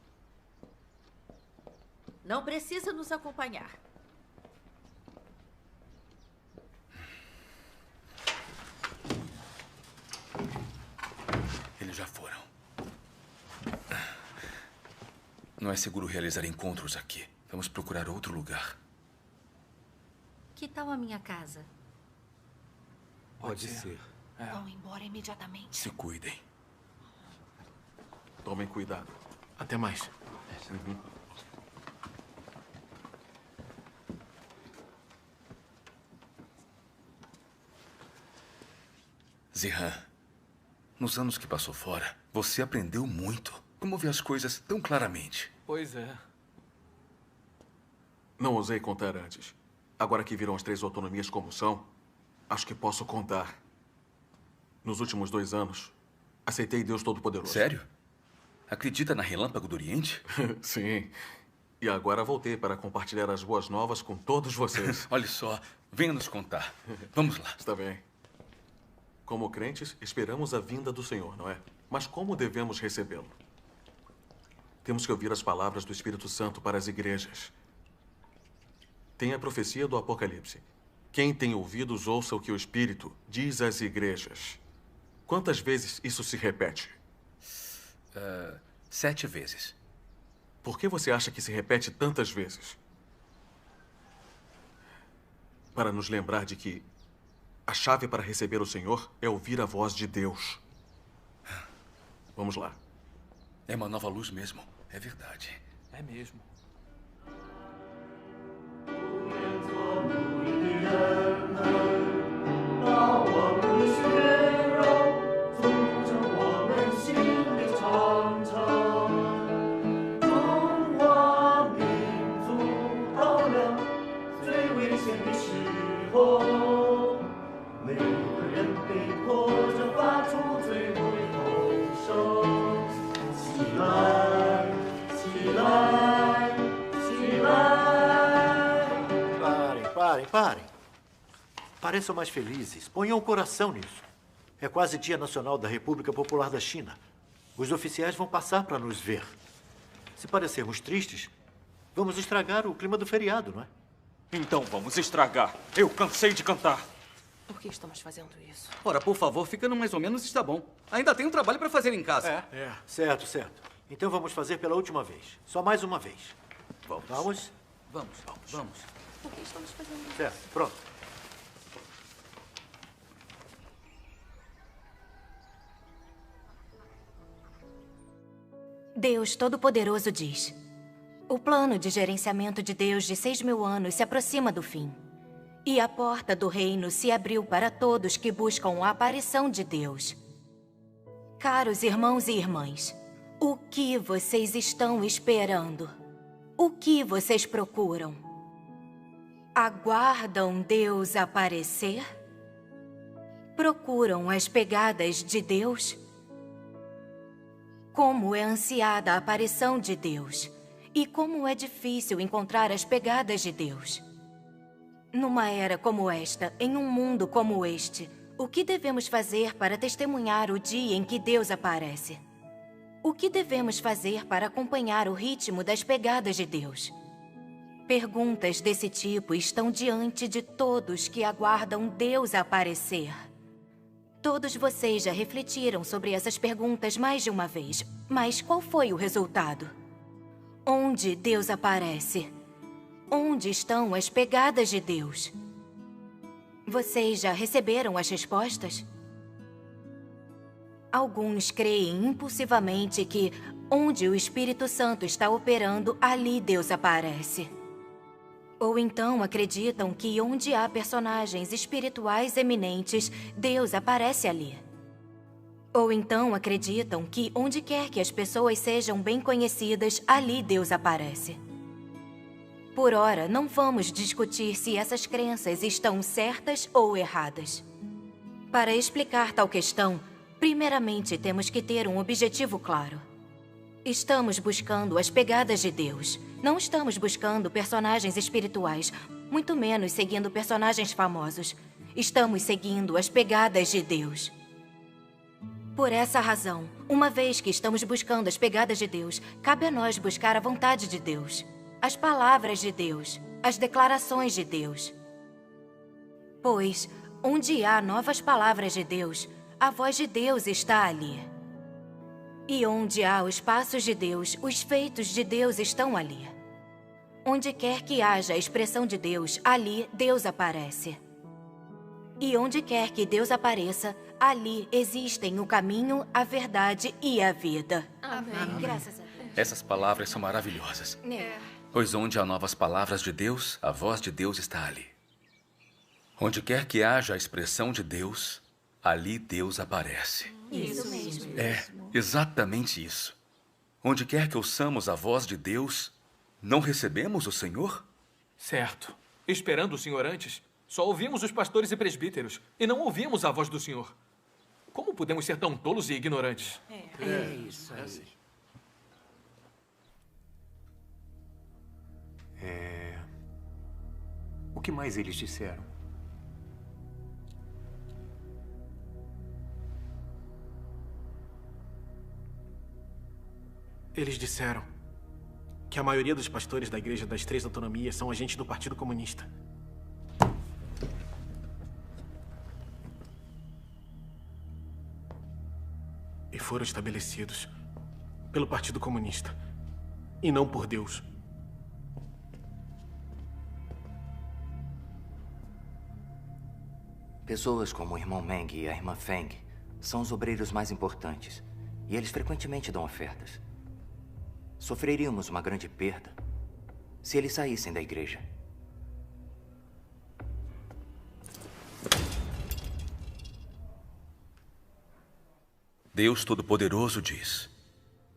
Não precisa nos acompanhar. Eles já foram. Não é seguro realizar encontros aqui. Vamos procurar outro lugar. Que tal a minha casa? Pode ser. Vão embora imediatamente. Se cuidem. Tomem cuidado. Até mais. Zihan, nos anos que passou fora, você aprendeu muito. Como vê as coisas tão claramente. Pois é. Não ousei contar antes. Agora que viram as três autonomias como são, acho que posso contar. Nos últimos 2 anos, aceitei Deus Todo-Poderoso. Sério? Acredita na Relâmpago do Oriente? Sim. E agora voltei para compartilhar as boas novas com todos vocês. Olha só, venha nos contar. Vamos lá. Está bem. Como crentes, esperamos a vinda do Senhor, não é? Mas como devemos recebê-lo? Temos que ouvir as palavras do Espírito Santo para as igrejas. Tem a profecia do Apocalipse. Quem tem ouvidos, ouça o que o Espírito diz às igrejas. Quantas vezes isso se repete? 7 vezes. Por que você acha que se repete tantas vezes? Para nos lembrar de que a chave para receber o Senhor é ouvir a voz de Deus. Vamos lá. É uma nova luz mesmo. É verdade. É mesmo. Parem. Pareçam mais felizes. Ponham o coração nisso. É quase Dia Nacional da República Popular da China. Os oficiais vão passar para nos ver. Se parecermos tristes, vamos estragar o clima do feriado, não é? Então vamos estragar. Eu cansei de cantar. Por que estamos fazendo isso? Ora, por favor, ficando mais ou menos está bom. Ainda tem um trabalho para fazer em casa. Certo. Então vamos fazer pela última vez. Só mais uma vez. Vamos? Vamos. Por que estamos fazendo isso? Certo, pronto. Deus Todo-Poderoso diz: o plano de gerenciamento de Deus de 6.000 anos se aproxima do fim. E a porta do reino se abriu para todos que buscam a aparição de Deus. Caros irmãos e irmãs, o que vocês estão esperando? O que vocês procuram? Aguardam Deus aparecer? Procuram as pegadas de Deus? Como é ansiada a aparição de Deus e como é difícil encontrar as pegadas de Deus. Numa era como esta, em um mundo como este, o que devemos fazer para testemunhar o dia em que Deus aparece? O que devemos fazer para acompanhar o ritmo das pegadas de Deus? Perguntas desse tipo estão diante de todos que aguardam Deus aparecer. Todos vocês já refletiram sobre essas perguntas mais de uma vez, mas qual foi o resultado? Onde Deus aparece? Onde estão as pegadas de Deus? Vocês já receberam as respostas? Alguns creem impulsivamente que, onde o Espírito Santo está operando, ali Deus aparece. Ou então acreditam que onde há personagens espirituais eminentes, Deus aparece ali. Ou então acreditam que onde quer que as pessoas sejam bem conhecidas, ali Deus aparece. Por ora, não vamos discutir se essas crenças estão certas ou erradas. Para explicar tal questão, primeiramente temos que ter um objetivo claro. Estamos buscando as pegadas de Deus. Não estamos buscando personagens espirituais, muito menos seguindo personagens famosos. Estamos seguindo as pegadas de Deus. Por essa razão, uma vez que estamos buscando as pegadas de Deus, cabe a nós buscar a vontade de Deus, as palavras de Deus, as declarações de Deus. Pois, onde há novas palavras de Deus, a voz de Deus está ali. E onde há os passos de Deus, os feitos de Deus estão ali. Onde quer que haja a expressão de Deus, ali Deus aparece. E onde quer que Deus apareça, ali existem o caminho, a verdade e a vida. Amém. Graças a Deus. Essas palavras são maravilhosas. Pois onde há novas palavras de Deus, a voz de Deus está ali. Onde quer que haja a expressão de Deus, ali Deus aparece. Isso mesmo. É, exatamente isso. Onde quer que ouçamos a voz de Deus, não recebemos o Senhor? Certo. Esperando o Senhor antes, só ouvimos os pastores e presbíteros e não ouvimos a voz do Senhor. Como podemos ser tão tolos e ignorantes? É isso aí. O que mais eles disseram? Eles disseram que a maioria dos pastores da Igreja das Três Autonomias são agentes do Partido Comunista. E foram estabelecidos pelo Partido Comunista e não por Deus. Pessoas como o irmão Meng e a irmã Feng são os obreiros mais importantes e eles frequentemente dão ofertas. Sofreríamos uma grande perda se eles saíssem da igreja. Deus Todo-Poderoso diz: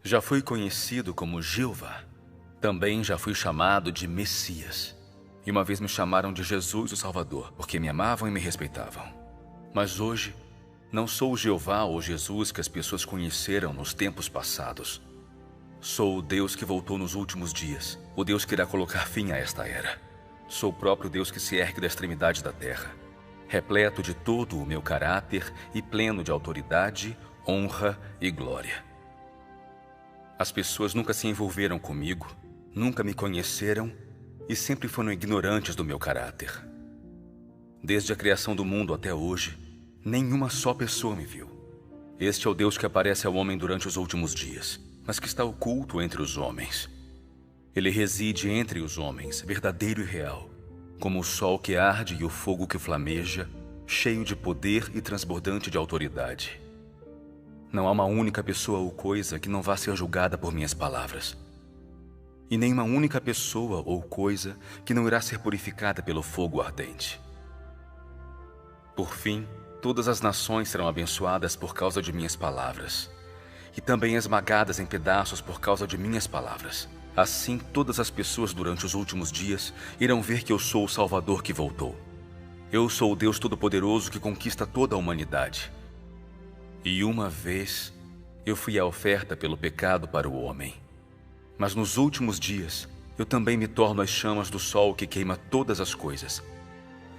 já fui conhecido como Jeová. Também já fui chamado de Messias. E uma vez me chamaram de Jesus o Salvador, porque me amavam e me respeitavam. Mas hoje, não sou o Jeová ou Jesus que as pessoas conheceram nos tempos passados. Sou o Deus que voltou nos últimos dias, o Deus que irá colocar fim a esta era. Sou o próprio Deus que se ergue da extremidade da terra, repleto de todo o meu caráter e pleno de autoridade, honra e glória. As pessoas nunca se envolveram comigo, nunca me conheceram e sempre foram ignorantes do meu caráter. Desde a criação do mundo até hoje, nenhuma só pessoa me viu. Este é o Deus que aparece ao homem durante os últimos dias, mas que está oculto entre os homens. Ele reside entre os homens, verdadeiro e real, como o sol que arde e o fogo que flameja, cheio de poder e transbordante de autoridade. Não há uma única pessoa ou coisa que não vá ser julgada por minhas palavras. E nem uma única pessoa ou coisa que não irá ser purificada pelo fogo ardente. Por fim, todas as nações serão abençoadas por causa de minhas palavras, e também esmagadas em pedaços por causa de minhas palavras. Assim, todas as pessoas durante os últimos dias irão ver que eu sou o Salvador que voltou. Eu sou o Deus Todo-Poderoso que conquista toda a humanidade. E uma vez, eu fui a oferta pelo pecado para o homem. Mas nos últimos dias, eu também me torno as chamas do sol que queima todas as coisas,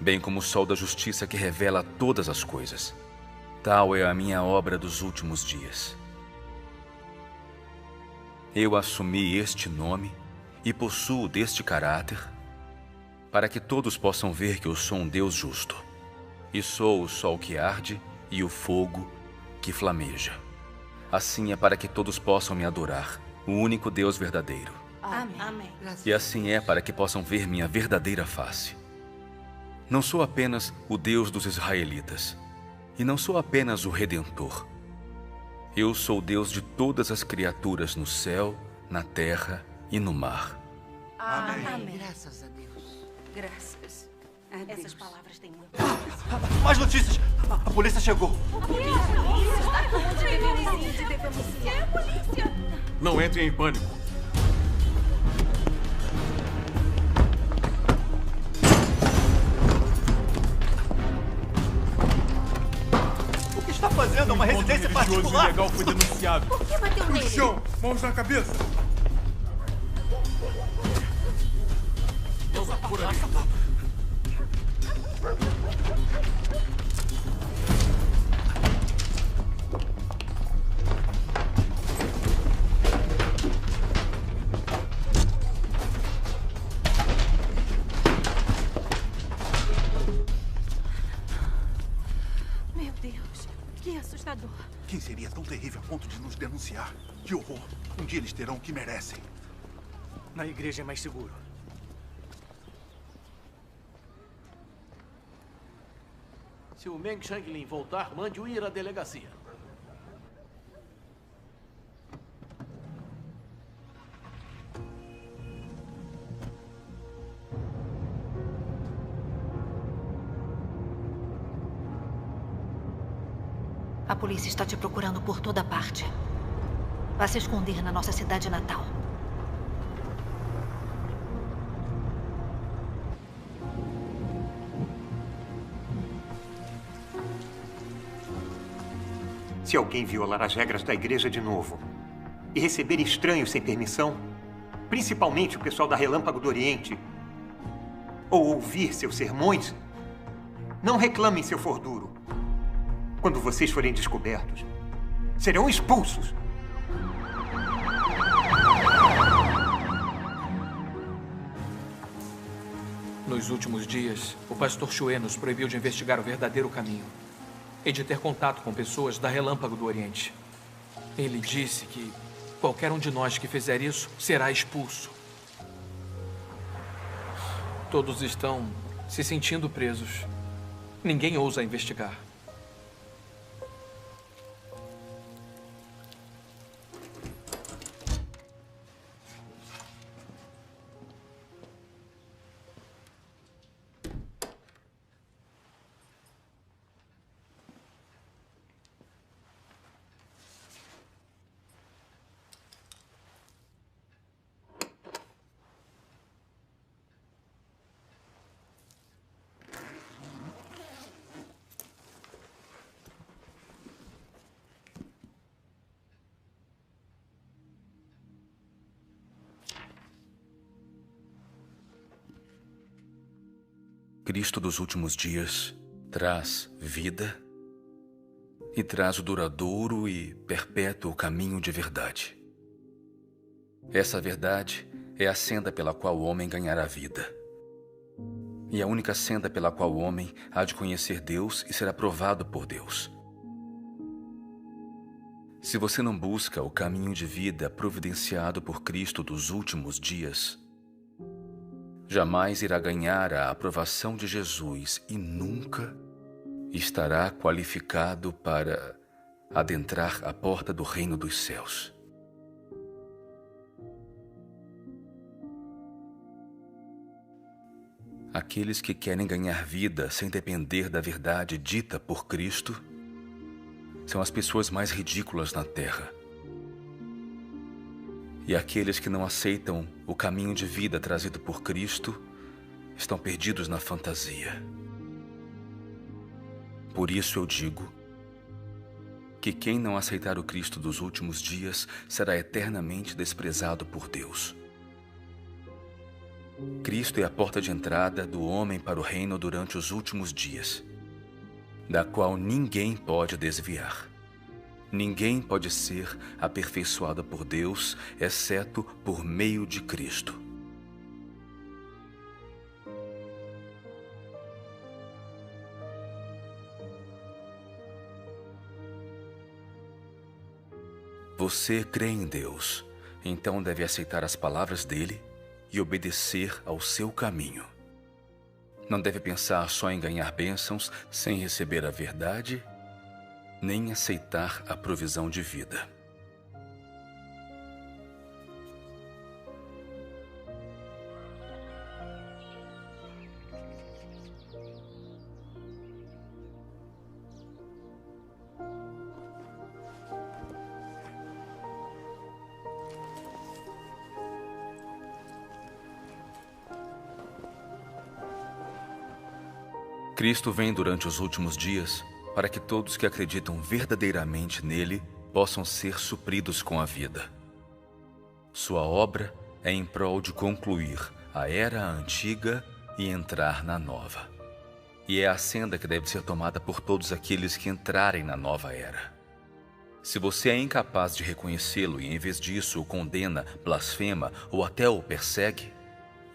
bem como o sol da justiça que revela todas as coisas. Tal é a minha obra dos últimos dias. eu assumi este nome e possuo deste caráter, para que todos possam ver que eu sou um Deus justo, e sou o sol que arde e o fogo que flameja. Assim é para que todos possam me adorar, o único Deus verdadeiro. Amém. E assim é para que possam ver minha verdadeira face. Não sou apenas o Deus dos israelitas, e não sou apenas o Redentor. Eu sou o Deus de todas as criaturas no céu, na terra e no mar. Amém. Graças a Deus. Graças a Deus. Essas palavras têm muito... Mais notícias! A polícia chegou! Não entrem em pânico. O que está fazendo? Uma residência particular? Ilegal foi denunciado. Por que bateu nele? No chão, mãos na cabeça. Por ali. Meu Deus, que assustador. Quem seria tão terrível a ponto de nos denunciar? Que horror! Um dia eles terão o que merecem. Na igreja é mais seguro. Se o Meng Shanglin voltar, mande-o ir à delegacia. A polícia está te procurando por toda parte. Vá se esconder na nossa cidade natal. Se alguém violar as regras da igreja de novo e receber estranhos sem permissão, principalmente o pessoal da Relâmpago do Oriente, ou ouvir seus sermões, não reclamem se eu for duro. Quando vocês forem descobertos, serão expulsos. Nos últimos dias, o pastor Xue nos proibiu de investigar o verdadeiro caminho e de ter contato com pessoas da Relâmpago do Oriente. Ele disse que qualquer um de nós que fizer isso será expulso. Todos estão se sentindo presos. Ninguém ousa investigar. Cristo dos últimos dias traz vida e traz o duradouro e perpétuo caminho de verdade. Essa verdade é a senda pela qual o homem ganhará a vida. E a única senda pela qual o homem há de conhecer Deus e ser aprovado por Deus. Se você não busca o caminho de vida providenciado por Cristo dos últimos dias, jamais irá ganhar a aprovação de Jesus e nunca estará qualificado para adentrar a porta do reino dos céus. Aqueles que querem ganhar vida sem depender da verdade dita por Cristo são as pessoas mais ridículas na terra. E aqueles que não aceitam o caminho de vida trazido por Cristo estão perdidos na fantasia. Por isso eu digo que quem não aceitar o Cristo dos últimos dias será eternamente desprezado por Deus. Cristo é a porta de entrada do homem para o reino durante os últimos dias, da qual ninguém pode desviar. Ninguém pode ser aperfeiçoado por Deus, exceto por meio de Cristo. Você crê em Deus, então deve aceitar as palavras dele e obedecer ao seu caminho. Não deve pensar só em ganhar bênçãos sem receber a verdade, nem aceitar a provisão de vida. Cristo vem durante os últimos dias para que todos que acreditam verdadeiramente nele possam ser supridos com a vida. Sua obra é em prol de concluir a era antiga e entrar na nova. E é a senda que deve ser tomada por todos aqueles que entrarem na nova era. Se você é incapaz de reconhecê-lo e em vez disso o condena, blasfema ou até o persegue,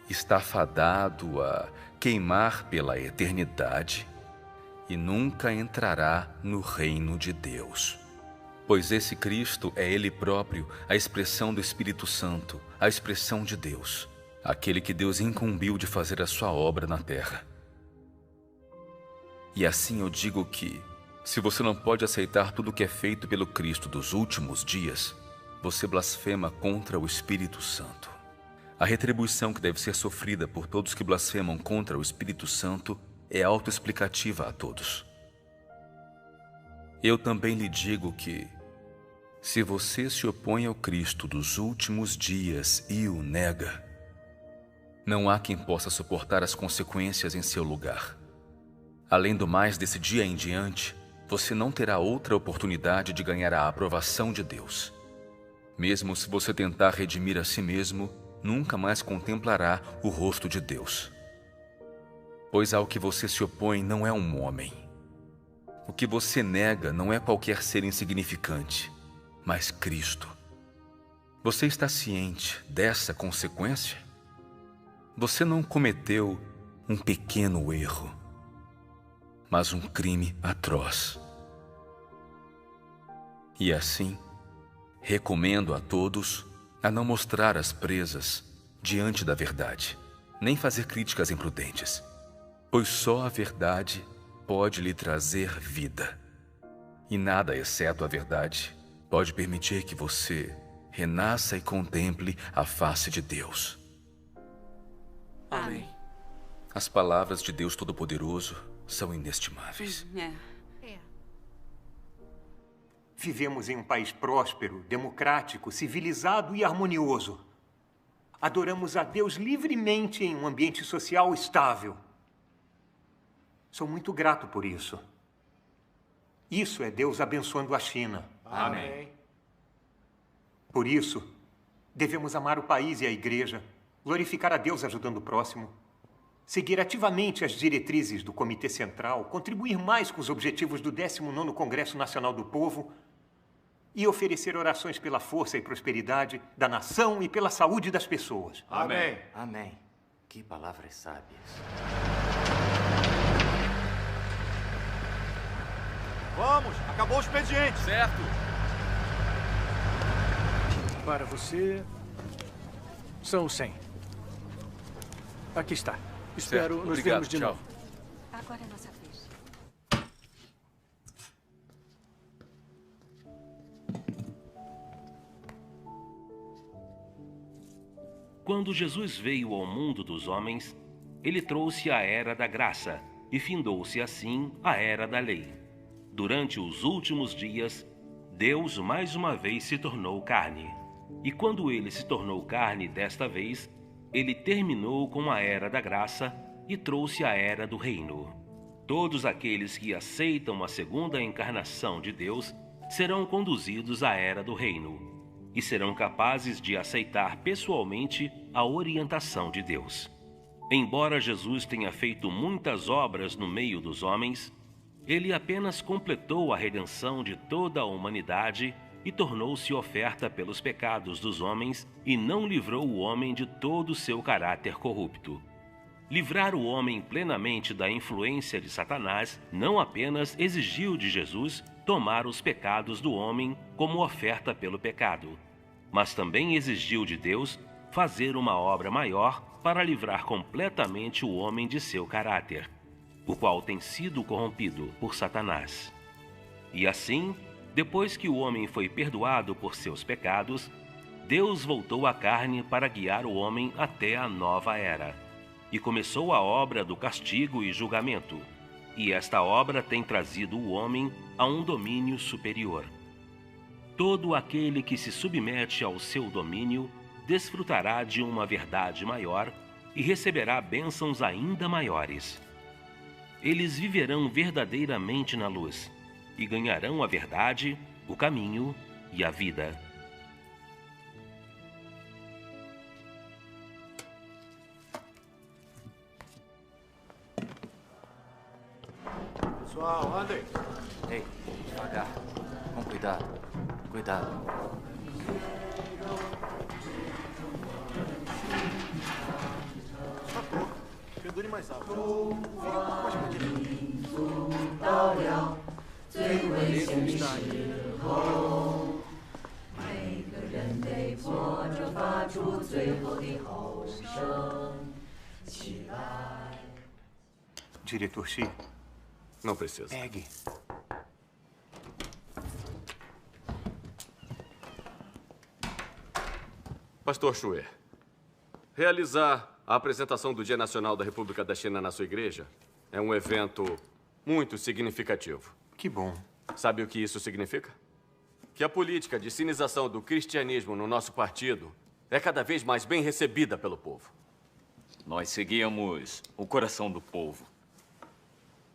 está fadado a queimar pela eternidade e nunca entrará no reino de Deus. Pois esse Cristo é Ele próprio, a expressão do Espírito Santo, a expressão de Deus, aquele que Deus incumbiu de fazer a sua obra na terra. E assim eu digo que, se você não pode aceitar tudo o que é feito pelo Cristo dos últimos dias, você blasfema contra o Espírito Santo. A retribuição que deve ser sofrida por todos que blasfemam contra o Espírito Santo é autoexplicativa a todos. Eu também lhe digo que, se você se opõe ao Cristo dos últimos dias e o nega, não há quem possa suportar as consequências em seu lugar. Além do mais, desse dia em diante, você não terá outra oportunidade de ganhar a aprovação de Deus. Mesmo se você tentar redimir a si mesmo, nunca mais contemplará o rosto de Deus. Pois ao que você se opõe não é um homem. O que você nega não é qualquer ser insignificante, mas Cristo. Você está ciente dessa consequência? Você não cometeu um pequeno erro, mas um crime atroz. E assim, recomendo a todos a não mostrar as presas diante da verdade, nem fazer críticas imprudentes, pois só a verdade pode lhe trazer vida. E nada, exceto a verdade, pode permitir que você renasça e contemple a face de Deus. Amém. As palavras de Deus Todo-Poderoso são inestimáveis. Vivemos em um país próspero, democrático, civilizado e harmonioso. Adoramos a Deus livremente em um ambiente social estável. Sou muito grato por isso. Isso é Deus abençoando a China. Amém. Por isso, devemos amar o país e a igreja, glorificar a Deus ajudando o próximo, seguir ativamente as diretrizes do Comitê Central, contribuir mais com os objetivos do 19º Congresso Nacional do Povo e oferecer orações pela força e prosperidade da nação e pela saúde das pessoas. Amém. Amém. Que palavras sábias. Vamos, acabou o expediente. Certo. Para você, são 100. Aqui está. Espero nos vermos de novo. Agora é nossa vez. Quando Jesus veio ao mundo dos homens, ele trouxe a era da graça e findou-se assim a era da lei. Durante os últimos dias, Deus mais uma vez se tornou carne. E quando ele se tornou carne desta vez, ele terminou com a era da graça e trouxe a era do reino. Todos aqueles que aceitam a segunda encarnação de Deus serão conduzidos à era do reino e serão capazes de aceitar pessoalmente a orientação de Deus. Embora Jesus tenha feito muitas obras no meio dos homens, Ele apenas completou a redenção de toda a humanidade e tornou-se oferta pelos pecados dos homens e não livrou o homem de todo o seu caráter corrupto. Livrar o homem plenamente da influência de Satanás não apenas exigiu de Jesus tomar os pecados do homem como oferta pelo pecado, mas também exigiu de Deus fazer uma obra maior para livrar completamente o homem de seu caráter, o qual tem sido corrompido por Satanás. E assim, depois que o homem foi perdoado por seus pecados, Deus voltou à carne para guiar o homem até a nova era. E começou a obra do castigo e julgamento. E esta obra tem trazido o homem a um domínio superior. Todo aquele que se submete ao seu domínio desfrutará de uma verdade maior e receberá bênçãos ainda maiores. Eles viverão verdadeiramente na luz e ganharão a verdade, o caminho e a vida. Pessoal, andem. Ei, devagar. Com cuidado. Cuidado. Só pouco. Pendure mais alto. Fica um pouco mais pra direita. Diretor Xi. Não precisa. Pegue. Pastor Xue, realizar a apresentação do Dia Nacional da República da China na sua igreja é um evento muito significativo. Que bom. Sabe o que isso significa? Que a política de sinização do cristianismo no nosso partido é cada vez mais bem recebida pelo povo. Nós seguíamos o coração do povo.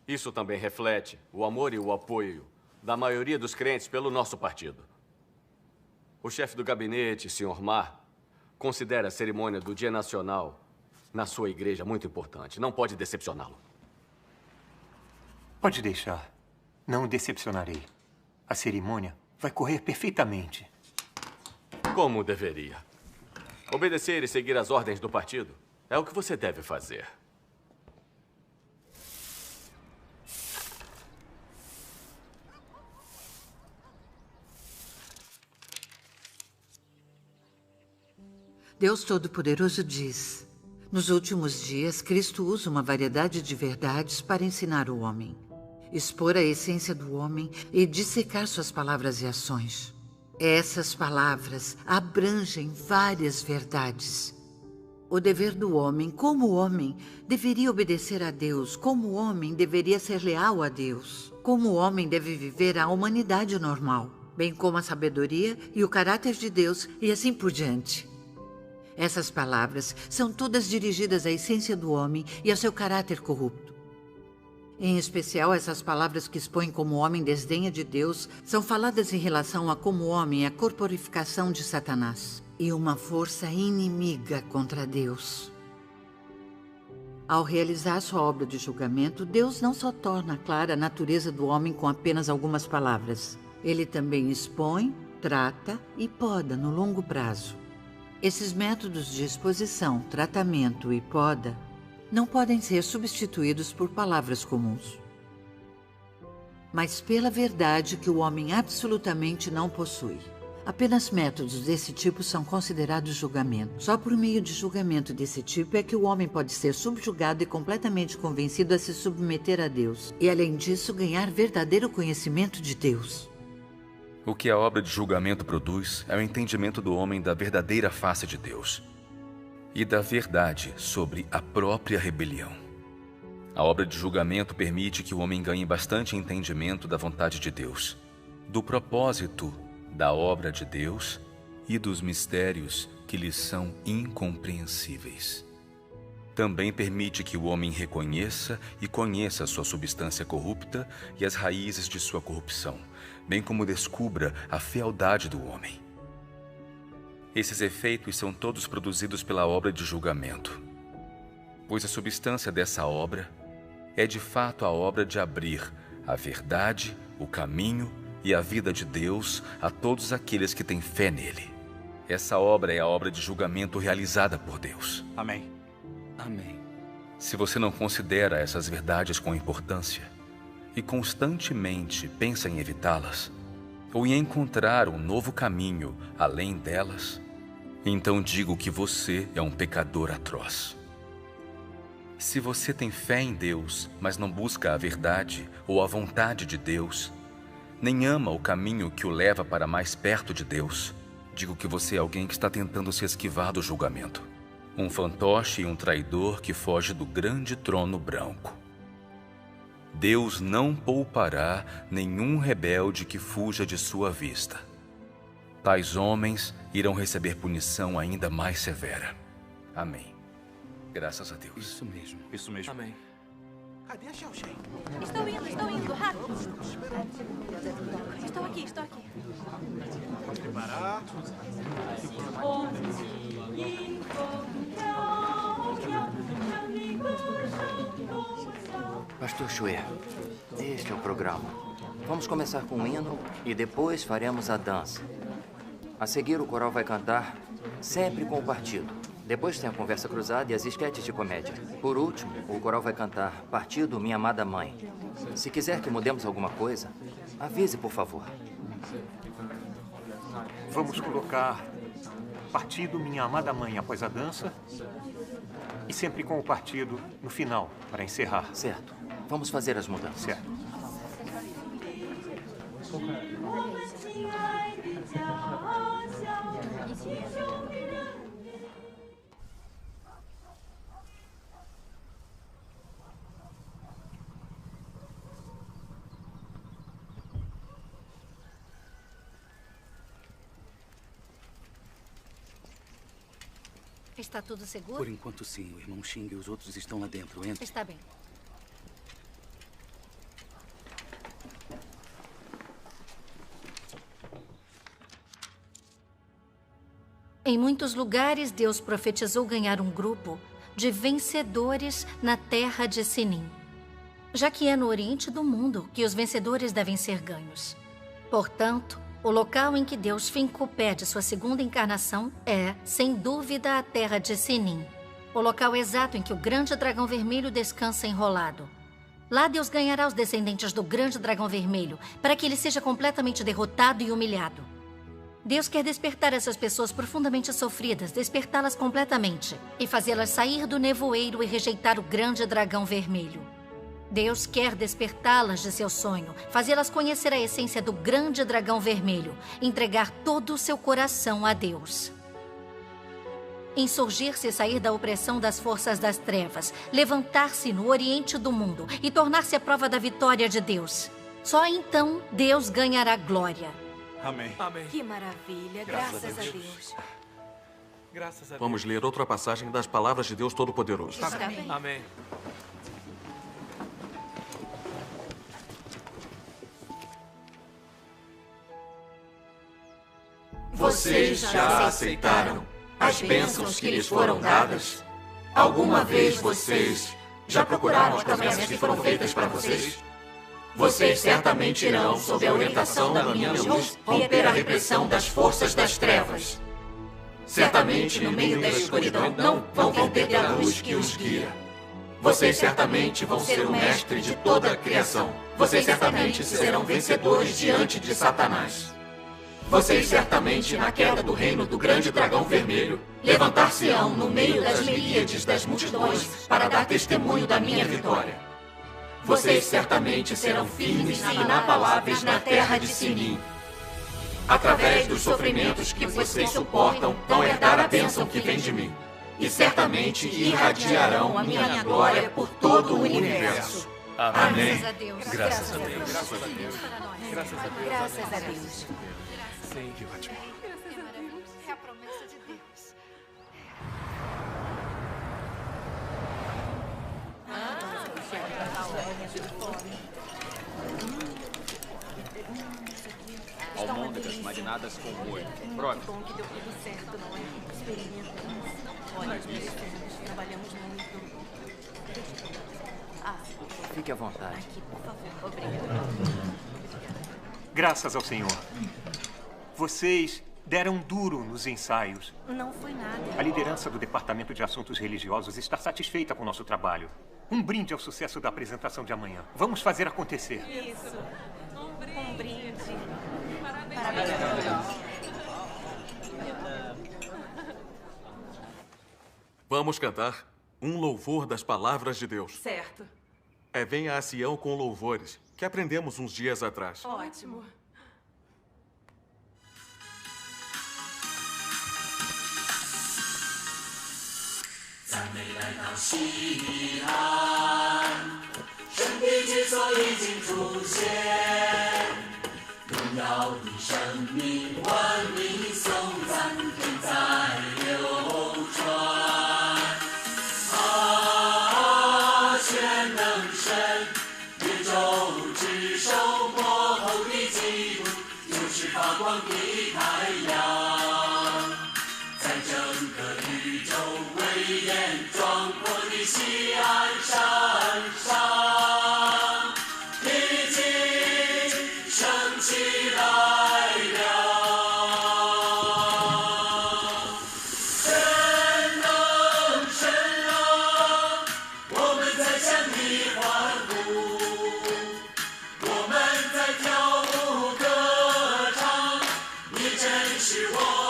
Isso também reflete o amor e o apoio da maioria dos crentes pelo nosso partido. O chefe do gabinete, Sr. Ma, considera a cerimônia do Dia Nacional na sua igreja muito importante. Não pode decepcioná-lo. Pode deixar. Não o decepcionarei. A cerimônia vai correr perfeitamente. Como deveria. Obedecer e seguir as ordens do partido é o que você deve fazer. Deus Todo-Poderoso diz: nos últimos dias, Cristo usa uma variedade de verdades para ensinar o homem, expor a essência do homem e dissecar suas palavras e ações. Essas palavras abrangem várias verdades. O dever do homem, como homem, deveria obedecer a Deus, como o homem deveria ser leal a Deus, como o homem deve viver a humanidade normal, bem como a sabedoria e o caráter de Deus e assim por diante. Essas palavras são todas dirigidas à essência do homem e ao seu caráter corrupto. Em especial, essas palavras que expõem como o homem desdenha de Deus são faladas em relação a como o homem é a corporificação de Satanás e uma força inimiga contra Deus. Ao realizar sua obra de julgamento, Deus não só torna clara a natureza do homem com apenas algumas palavras. Ele também expõe, trata e poda no longo prazo. Esses métodos de exposição, tratamento e poda não podem ser substituídos por palavras comuns, mas pela verdade que o homem absolutamente não possui. Apenas métodos desse tipo são considerados julgamento. Só por meio de julgamento desse tipo é que o homem pode ser subjugado e completamente convencido a se submeter a Deus, e além disso ganhar verdadeiro conhecimento de Deus. O que a obra de julgamento produz é o entendimento do homem da verdadeira face de Deus e da verdade sobre a própria rebelião. A obra de julgamento permite que o homem ganhe bastante entendimento da vontade de Deus, do propósito da obra de Deus e dos mistérios que lhes são incompreensíveis. Também permite que o homem reconheça e conheça sua substância corrupta e as raízes de sua corrupção, bem como descubra a fealdade do homem. Esses efeitos são todos produzidos pela obra de julgamento, pois a substância dessa obra é de fato a obra de abrir a verdade, o caminho e a vida de Deus a todos aqueles que têm fé nele. Essa obra é a obra de julgamento realizada por Deus. Amém. Amém. Se você não considera essas verdades com importância e constantemente pensa em evitá-las, ou em encontrar um novo caminho além delas, então digo que você é um pecador atroz. Se você tem fé em Deus, mas não busca a verdade ou a vontade de Deus, nem ama o caminho que o leva para mais perto de Deus, digo que você é alguém que está tentando se esquivar do julgamento. Um fantoche e um traidor que foge do grande trono branco. Deus não poupará nenhum rebelde que fuja de sua vista. Tais homens irão receber punição ainda mais severa. Amém. Graças a Deus. Isso mesmo. Isso mesmo. Amém. Cadê a Xiao Shen? Estou indo, rápido. Estou aqui. Pode preparar. Pastor Xue, este é o programa. Vamos começar com o hino e depois faremos a dança. A seguir, o coral vai cantar sempre com o partido. Depois tem a conversa cruzada e as esquetes de comédia. Por último, o coral vai cantar Partido, Minha Amada Mãe. Se quiser que mudemos alguma coisa, avise, por favor. Vamos colocar Partido, Minha Amada Mãe após a dança e sempre com o partido no final, para encerrar. Certo. Vamos fazer as mudanças. Certo. Está tudo seguro? Por enquanto, sim. O irmão Xing e os outros estão lá dentro. Entre. Está bem. Em muitos lugares, Deus profetizou ganhar um grupo de vencedores na terra de Sinim, já que é no Oriente do mundo que os vencedores devem ser ganhos. Portanto, o local em que Deus fincou o pé de sua segunda encarnação é, sem dúvida, a terra de Sinim, o local exato em que o grande dragão vermelho descansa enrolado. Lá Deus ganhará os descendentes do grande dragão vermelho, para que ele seja completamente derrotado e humilhado. Deus quer despertar essas pessoas profundamente sofridas, despertá-las completamente e fazê-las sair do nevoeiro e rejeitar o grande dragão vermelho. Deus quer despertá-las de seu sonho, fazê-las conhecer a essência do grande dragão vermelho, entregar todo o seu coração a Deus. Insurgir-se e sair da opressão das forças das trevas, levantar-se no Oriente do mundo e tornar-se a prova da vitória de Deus. Só então Deus ganhará glória. Amém. Amém. Que maravilha. Graças a Deus. Graças a Deus. Vamos ler outra passagem das palavras de Deus Todo-Poderoso. Está bem. Amém. Vocês já aceitaram as bênçãos que lhes foram dadas? Alguma vez vocês já procuraram as promessas que foram feitas para vocês? Vocês certamente irão, sob a orientação da minha luz, romper a repressão das forças das trevas. Certamente, no meio da escuridão, não vão perder a luz que os guia. Vocês certamente vão ser o mestre de toda a criação. Vocês certamente serão vencedores diante de Satanás. Vocês certamente, na queda do reino do grande dragão vermelho, levantar-se-ão no meio das miríades das multidões para dar testemunho da minha vitória. Vocês certamente serão firmes e inabaláveis na terra de Sinim. Através dos sofrimentos que vocês suportam, vão herdar a bênção que vem de mim. E certamente irradiarão a minha glória por todo o universo. Amém. Graças a Deus. Graças a Deus. Graças a Deus. Graças a Deus. Graças a Deus. Sim, que ótimo. É a promessa de Deus. Almôndegas marinadas com molho. Pronto. Bom que deu tudo certo, não é? Experimenta. Olha, trabalhamos muito. Fique à vontade. Aqui, por favor. Obrigada. Graças ao Senhor. Vocês deram duro nos ensaios. Não foi nada. A liderança do Departamento de Assuntos Religiosos está satisfeita com o nosso trabalho. Um brinde ao sucesso da apresentação de amanhã. Vamos fazer acontecer. Isso. Um brinde. Parabéns. Vamos cantar um louvor das palavras de Deus. Certo. Venha a Sião com louvores, que aprendemos uns dias atrás. Ótimo.是我。